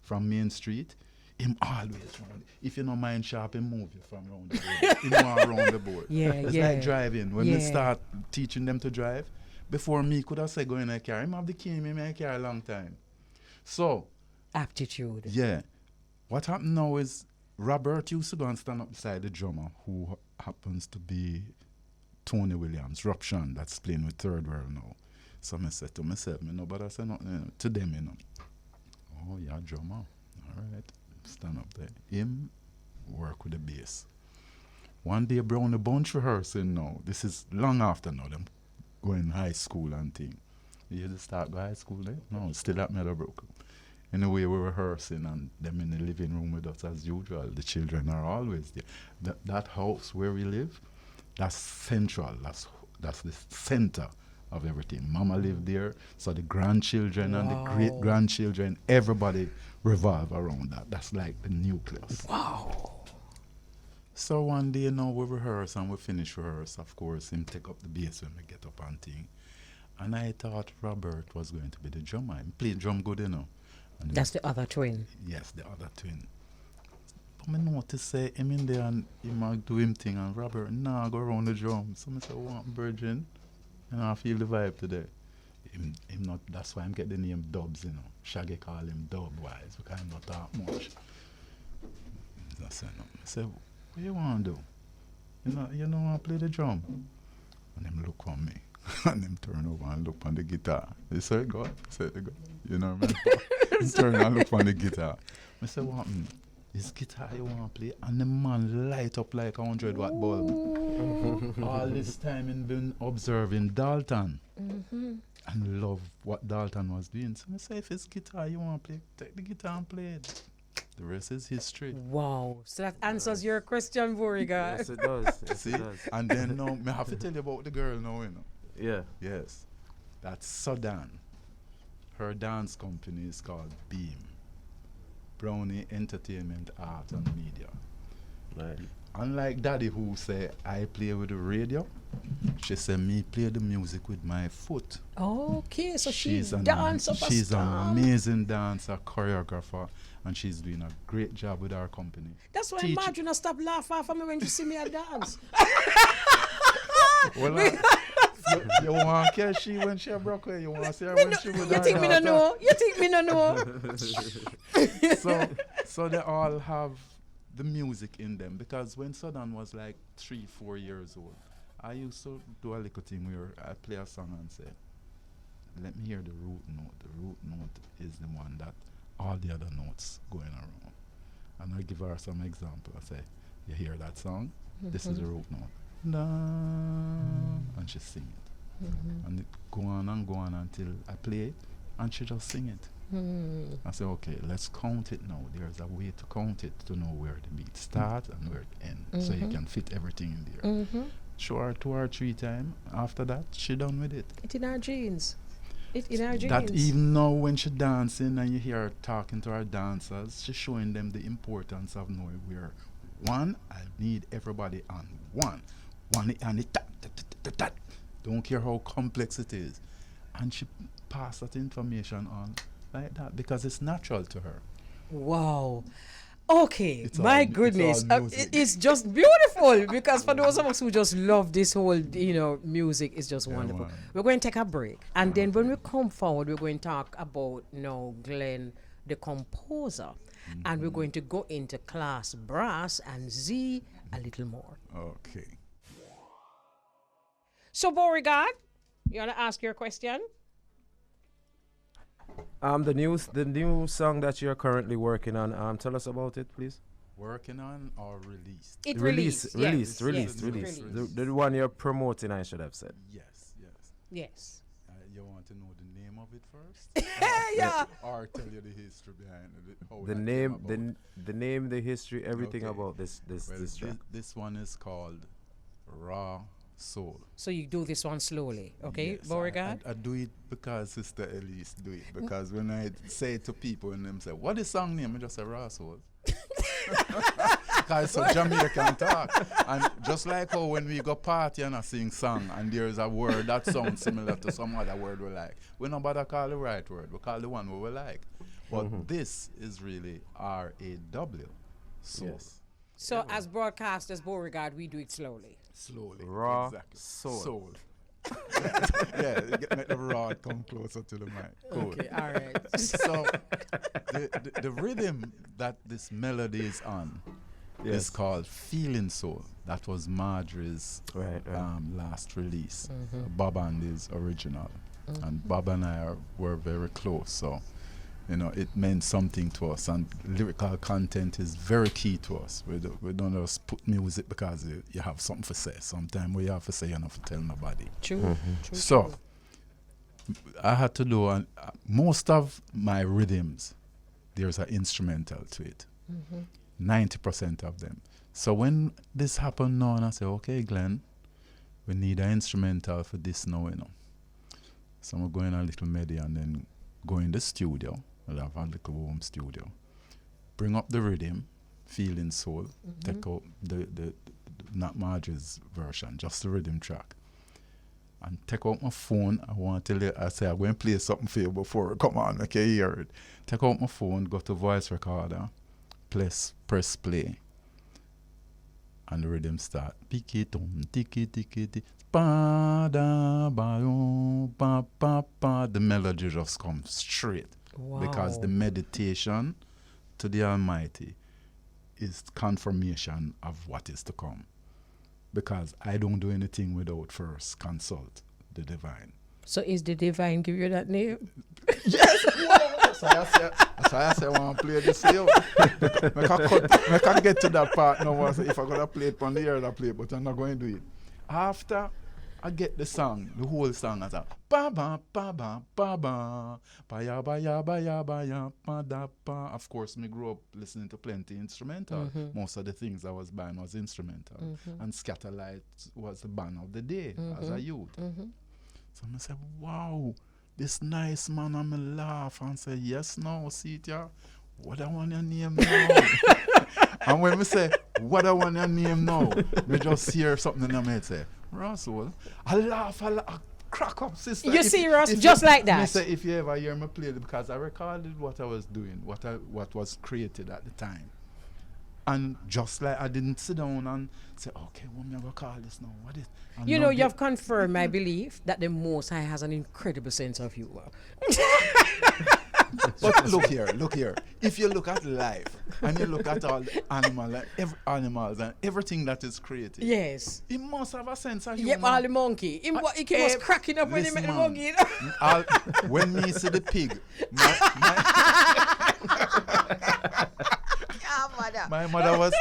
D: from Main Street, him always round. If you don't mind sharp, him move you from round the board. Him want round the board.
A: Yeah,
D: it's
A: yeah.
D: like driving. When we
A: Yeah.
D: start teaching them to drive, before me could have said go in a car, him have the key in my car a long time. So,
A: Aptitude.
D: yeah. What happened now is Robert used to go and stand up beside the drummer, who happens to be Tony Williams, Ruption, that's playing with Third World now. So I said to myself, but I said nothing to them, Oh, yeah, drummer. All right. Stand up there. Him work with the bass. One day, Brown a bunch rehearsing now. This is long after now, them going high school and thing. You just start go high school there? No, still at Meadowbrook. Anyway, we're rehearsing and them in the living room with us as usual. The children are always there. That house where we live, that's central. That's the center of everything. Mama lived there, so the grandchildren and the great-grandchildren, everybody revolve around that. That's like the nucleus.
A: Wow.
D: So one day now we rehearse and we finish rehearse. Of course, him take up the bass when we get up and thing. And I thought Robert was going to be the drummer. He played drum good, And
A: That's the other twin.
D: Yes, the other twin. But I noticed say him in there and he might do him thing and Robert go around the drum. So I said, Virgin, I feel the vibe today. Him not, that's why I'm getting the name Dubs, Shaggy call him Dub wise because I'm not that much. I said, what you want to do? You know I play the drum. And him look on me. And him turn over and look on the guitar. He said, go. I said, go. You know what I mean? He turn and look on the guitar. I said, what happened? This guitar you want to play? And the man light up like a 100-watt bulb. All this time he been observing Dalton. And love what Dalton was doing. So I said, if it's guitar you want to play, take the guitar and play it. The rest is history.
A: Wow. So that answers your question, Beauregard.
C: Yes, it does. Yes,
D: See?
C: it does.
D: And then now, I have to tell you about the girl now,
C: Yeah.
D: Yes. That's Sudan. Her dance company is called Beam. Brownie Entertainment, Art and Media.
C: Right.
D: Unlike Daddy who say, I play with the radio, she said, me play the music with my foot.
A: Okay, so she's
D: an
A: dance superstar.
D: She's an amazing dancer, choreographer, and she's doing a great job with our company.
A: That's why Marjorie not stop laughing for me when you see me a dance.
D: Well, you want to catch she when she broke her? You want to see her when she was
A: You think me no know? You think me no know?
D: So they all have the music in them because when Sudan was like 3-4 years old, I used to do a little thing where I play a song and say, let me hear the root note. The root note is the one that all the other notes going around. And I give her some example. I say, you hear that song? This is the root note. Da, and she sing it. And it go on until I play it and she just sing it. I say, okay, let's count it now. There's a way to count it to know where the beat starts and where it ends, so you can fit everything in there. Show her 2 or 3 times. After that, she done with it.
A: It's in our genes. It's in our genes.
D: That even now when she dancing and you hear her talking to her dancers, she's showing them the importance of knowing where one, I need everybody on one and it that. Don't care how complex it is. And she pass that information on like that because it's natural to her.
A: Wow. Okay,
D: It's
A: my
D: all-
A: goodness.
D: it's all music.
A: It's just beautiful because for those of us who just love this whole, music is just wonderful.
D: man.
A: We're going to take a break. And then when we come forward, we're going to talk about, Glenn, the composer. And we're going to go into class brass and Z a little more.
D: Okay.
A: So, Beauregard, you want to ask your question?
C: The new song that you're currently working on. Tell us about it, please.
D: Working on or released?
A: It
C: Released.
A: yes,
C: Released. The one you're promoting, I should have said.
D: Yes.
A: Yes.
D: You want to know the name of it first?
A: Yeah.
D: Or tell you the history behind it? How
C: The
D: that
C: name,
D: came about?
C: the name, the history, everything
D: Okay.
C: about this
D: Well,
C: track.
D: this one is called Raw Soul.
A: So you do this one slowly, okay,
D: Yes,
A: Beauregard?
D: I do it because Sister Elise do it. Because when I say it to people and them say, what is song name? I just say Raw Soul. Because it's a Jamaican talk. And just like how when we go party and I sing song and there's a word that sounds similar to some other word we like, we don't bother call the right word. We call the one we like. But this is really R-A-W. Soul.
C: Yes.
A: So as broadcasters, Beauregard, we do it slowly.
D: Slowly.
C: Raw
D: Exactly.
C: soul.
D: Yeah, make the rod come closer to the mic. Cool.
A: Okay, all right.
D: So the rhythm that this melody is on is called Feeling Soul. That was Marjorie's last release. Bob and his original. And Bob and I were very close, so it meant something to us, and lyrical content is very key to us. We don't just put music because you have something to say. Sometimes we have to say, you don't have to tell nobody.
A: True.
D: So I had to do most of my rhythms, there's an instrumental to it. 90% of them. So when this happened now, and I said, okay, Glenn, we need an instrumental for this now, So I'm going a little midi and then go in the studio. I'll have a little home studio. Bring up the rhythm, Feeling Soul. Take out the not Marjorie's version, just the rhythm track. And take out my phone. I want to tell you, I say I'm going to play something for you before I come on, okay, hear it. Take out my phone, go to voice recorder, press play. And the rhythm start. Tiki tiki tiki. Ba da ba yo ba ba ba. The melody just comes straight.
A: Wow.
D: Because the meditation to the Almighty is confirmation of what is to come. Because I don't do anything without first consult the divine.
A: So is the divine give you that name?
D: Yes! That's why I say I want to play this here. I can get to that part now. If I'm going to play it on the air, I play it, but I'm not going to do it. After I get the song, the whole song, I say, ba ba ba ba ba ba ba ya ba ya ba ya ba ya ba da ba. Of course, me grew up listening to plenty instrumental. Most of the things I was buying was instrumental. And Scatterlight was the band of the day as a youth. So I said, wow, this nice man, and I laugh and say, yes, no, see it, yeah. What I want your name now? And when we say, what I want your name now, we just hear something in my head say, Russell, I laugh, I crack up, sister.
A: You serious? Just like that?
D: Me say, if you ever hear me play it, because I recorded what I was doing, what was created at the time. And just like I didn't sit down and say, okay, what am I going to call this now? What is?
A: You have confirmed my belief that the Most High has an incredible sense of humor.
D: But look here. If you look at life and you look at all the animals and everything that is created,
A: Yes.
D: he must have a sense of humor.
A: Yep, all the monkey. He was cracking up when he met the monkey.
D: When me see the pig, my mother was,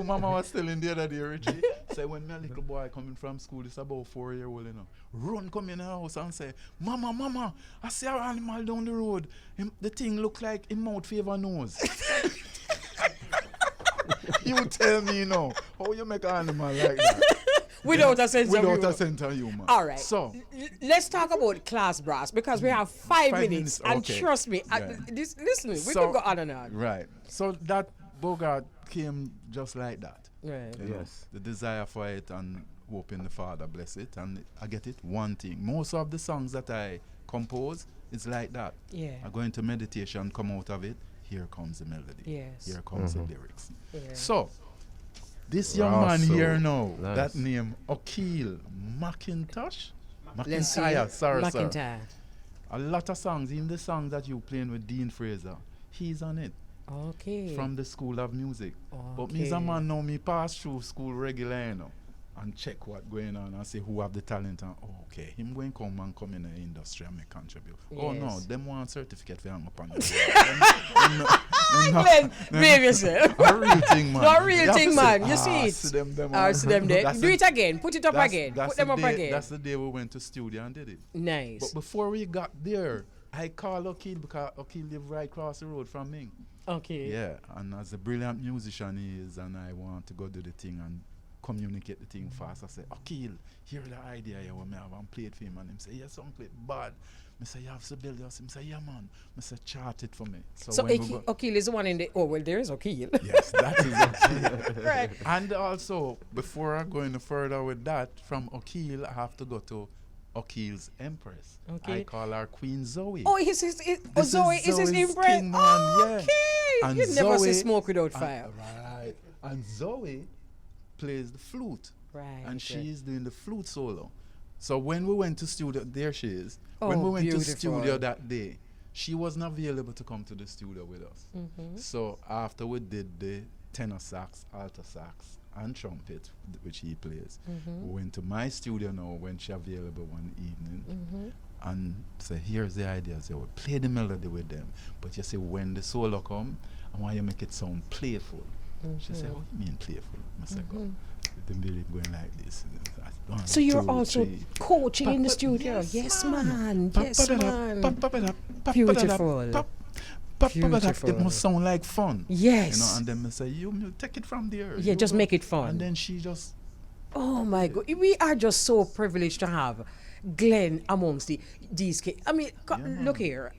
D: mama was telling the other day, Ritchie, say when my little boy coming from school, it's about 4-year-old, run come in the house and say, Mama, I see our animal down the road. The thing look like him mouth favor nose. You tell me, how you make an animal like that?
A: Without a sense of humor.
D: Without a sense of humor.
A: All right.
D: So,
A: let's talk about class brass because we have 5 minutes. And
D: okay.
A: trust me, listen, we can go on and on.
D: Right. So that Bogart came just like that.
A: Right.
C: Yes.
D: The desire for it and hoping the Father bless it. And I get it, one thing. Most of the songs that I compose is like that.
A: Yeah.
D: I go into meditation, come out of it, here comes the melody.
A: Yes.
D: Here comes the lyrics.
A: Yeah.
D: So, this young man
C: Russell.
D: here now,
C: Nice.
D: that name, Akil McIntosh?
A: Let's see.
D: McIntyre, sorry, sir.
A: McIntyre.
D: A lot of songs, even the song that you playing with Dean Fraser, he's on it.
A: Okay.
D: From the School of Music. But me
A: Okay.
D: as a man now, me pass through school regular, and check what going on and see who have the talent and okay, him going come in the industry and make contribute. Oh no,
A: Yes.
D: them want certificate for hang up on
A: Glenn, behave yourself.
D: A real thing, man.
A: No real
D: You have
A: thing,
D: to
A: man.
D: say,
A: You see it.
D: See them
A: See them there.
D: That's
A: Do
D: the-
A: it again. Put it up
D: that's-
A: again.
D: that's
A: Put them
D: the
A: up
D: day-
A: again.
D: That's the day we went to studio and did it.
A: Nice.
D: But before we got there, I called Akil because Akil live right across the road from me.
A: Okay.
D: Yeah, and as a brilliant musician he is, and I want to go do the thing and communicate the thing fast. I say, Akil, here the idea here what me have and play it for him. And him say, yes, son, play it bad. Me say, you have to build yours. Him say, yeah, man. Me say, chart it for me.
A: So
D: when we go-
A: Akil is the one in the... Oh, well, there is Akil.
D: yes, that is Akil.
A: Right.
D: And also, before I go any further with that, from Akil, I have to go to O'Keel's empress.
A: Okay.
D: I call her Queen Zoe.
A: Oh, Zoe is his
D: Zoe's
A: impress.
D: king, man, yeah.
A: Okay.
D: And
A: You never see
D: Zoe-
A: smoke without fire.
D: Right. And Zoe plays the flute.
A: Right.
D: And she's doing the flute solo. So when we went to studio, there she is.
A: Oh,
D: when we went to
A: beautiful.
D: studio that day, she wasn't available to come to the studio with us. So after we did the tenor sax, alto sax, and trumpet, which he plays, we went to my studio now when she available one evening, and say, here's the idea. So we play the melody with them, but you see, when the solo come, I want you to make it sound playful. She said, what do you mean playful? I said, oh, the music going like this. One,
A: So you're
D: two,
A: also
D: three.
A: coaching in the studio? Yes, man. Yes, man. Beautiful. Beautiful.
D: It must sound like fun.
A: Yes.
D: You know, and then I say, you take it from there.
A: Yeah,
D: You
A: just
D: go.
A: make it fun.
D: And then she just,
A: Oh my God, we are just so privileged to have Glenn amongst these kids. I mean, look here.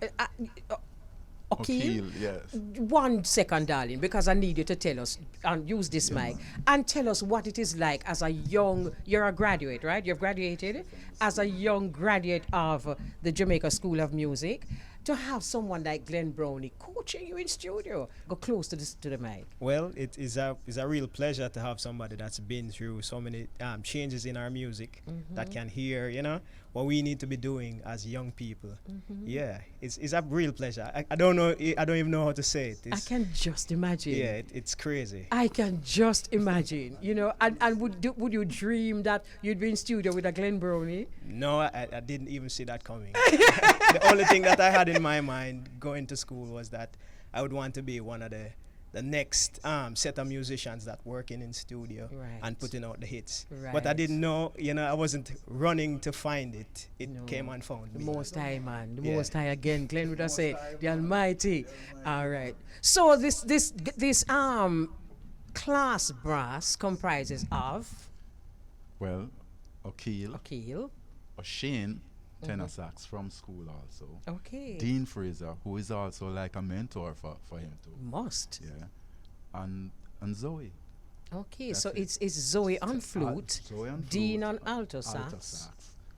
A: Okay.
D: O'Keel, yes.
A: 1 second, darling, because I need you to tell us and use this mic and tell us what it is like as a young. You're a graduate, right? You've graduated as a young graduate of the Jamaica School of Music. To have someone like Glen Browne coaching you in studio, go close to the mic.
E: Well, it is a real pleasure to have somebody that's been through so many changes in our music that can hear, what we need to be doing as young people. Yeah, it's a real pleasure. I don't know. I don't even know how to say it.
A: I can just imagine.
E: Yeah, it's crazy.
A: I can just imagine, and would you dream that you'd be in studio with a Glen Browne?
E: No, I didn't even see that coming. The only thing that I had in my mind going to school was that I would want to be one of the next set of musicians that working in studio and putting out the hits. But I didn't know, I wasn't running to find it. It came and found me.
A: The Most High, man. The Most High again. Glenn would have said, the Almighty. All right. So this class brass comprises of
D: well, O'Keel, O'Shane, tenor sax from school also.
A: Okay.
D: Dean Fraser, who is also like a mentor for him too.
A: Must.
D: Yeah. And Zoe.
A: Okay,
D: That's
A: so
D: it.
A: it's Zoe on flute,
D: Zoe on
A: Dean
D: flute,
A: on alto sax,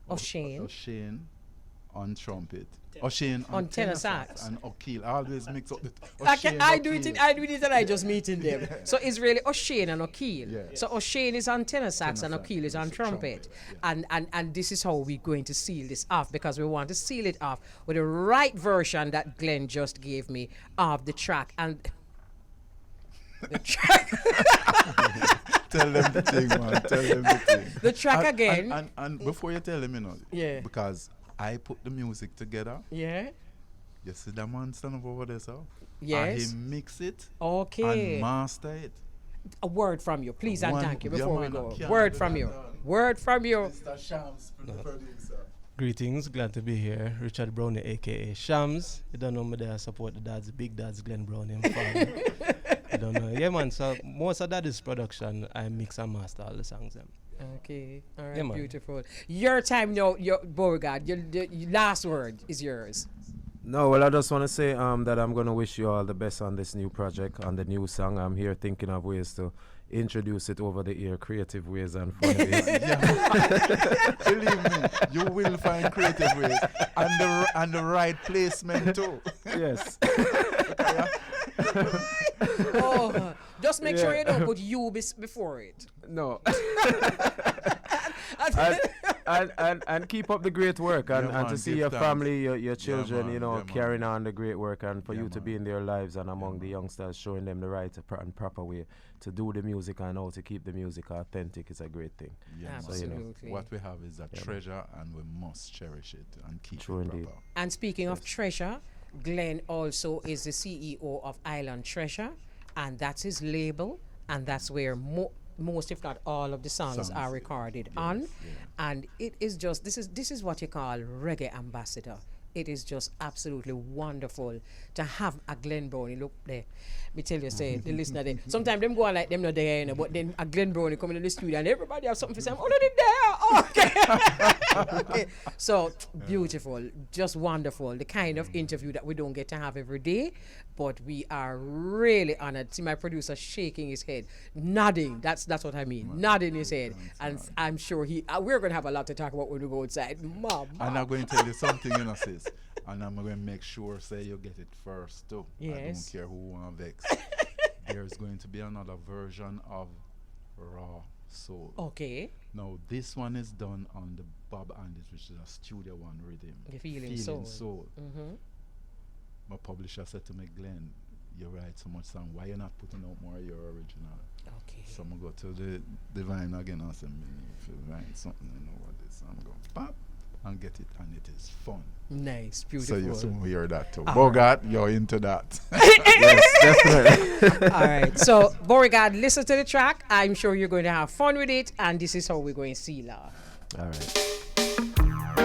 D: O'Shane on trumpet, O'Shane
A: on tenor sax.
D: and O'Keel. I always mix up the
A: I do it and I just meeting them. So it's really O'Shane and O'Keel.
D: Yeah.
A: So O'Shane is on tenor sax and
D: Tenor sax,
A: O'Keel is on
D: it's a
A: trumpet.
D: trumpet,
A: And this is how we're going to seal this off, because we want to seal it off with the right version that Glenn just gave me of the track. And the track
D: Tell them the thing, man. Tell them the thing.
A: The track again.
D: And before you tell them,
A: Yeah.
D: because I put the music together.
A: Yeah.
D: You see that man stand up over there, so?
A: Yes.
D: And he mix it
A: Okay.
D: and master it.
A: A word from you, please, and
D: One-
A: thank you
D: yeah,
A: before we
D: man, I
A: go.
D: can't
A: Word
D: do
A: from
D: that,
A: you.
D: man.
A: Word from you.
D: Mr. Shams, the producer.
F: Greetings, glad to be here. Richard Browne, aka Shams. You don't know me there, I support the dads, the big dads, Glen Browne and father. You don't know. Yeah, man, so most of that is production. I mix and master all the songs.
A: Okay, all right,
F: Yeah, man.
A: beautiful. Your time now, Beauregard, your last word is yours.
C: No, well, I just want to say that I'm going to wish you all the best on this new project, on the new song. I'm here thinking of ways to introduce it over the ear, creative ways and fun ways.
D: Believe me, you will find creative ways and the right placement too.
C: Yes.
A: Oh, just make sure
C: Yeah.
A: you don't put you before it.
C: No. and keep up the great work and,
D: Yeah,
C: and to
D: man,
C: see
D: give
C: your
D: thanks.
C: family, your children,
D: man,
C: you know,
D: yeah, man.
C: carrying on the great work, and for
D: Yeah,
C: you to
D: man.
C: be in their lives and among the youngsters, showing them the right and proper way to do the music and how to keep the music authentic is a great thing.
D: Yeah, man.
C: So, you know,
A: Absolutely.
D: What we have is a
C: Yeah,
D: treasure, and we must cherish it and keep
C: True
D: it
C: indeed.
D: proper.
A: And speaking of treasure, Glenn also is the CEO of Island Treasure, and that's his label, and that's where most, if not all, of the songs are recorded on.
D: yeah.
A: And it is just this is what you call reggae ambassador. it is just absolutely wonderful to have a Glen Browne. Look there. Me tell you, say, the listener there. Sometimes them go on like them not there, you know, but then a Glen Browne coming in the studio and everybody have something to say. I'm already there. Oh, okay. Okay. So beautiful, just wonderful. The kind of interview that we don't get to have every day, but we are really honored. See my producer shaking his head, nodding. That's what I mean, nodding his head. And I'm sure we're going to have a lot to talk about when we go outside. Mom.
D: And I'm going to tell you something, you know, sis. And I'm going to make sure, say, you get it first, too.
A: Yes.
D: I don't care who want to vex. There's going to be another version of Raw Soul.
A: Okay.
D: Now, this one is done on the Bob Andis, which is a Studio One rhythm.
A: The Feeling Soul. Mm-hmm.
D: My publisher said to me, Glenn, you write so much song, why you not putting out more of your original?
A: Okay.
D: So I'm going to go to the Divine again and say, if you write something, you know what this, I'm going to pop and get it, and it is fun.
A: Nice,
D: So
A: beautiful.
D: you soon hear that too.
A: All
D: Bogart, you're into that. Yes, definitely.
A: All right. So, Beauregard, listen to the track. I'm sure you're going to have fun with it, and this is how we're going to seal off.
C: All right.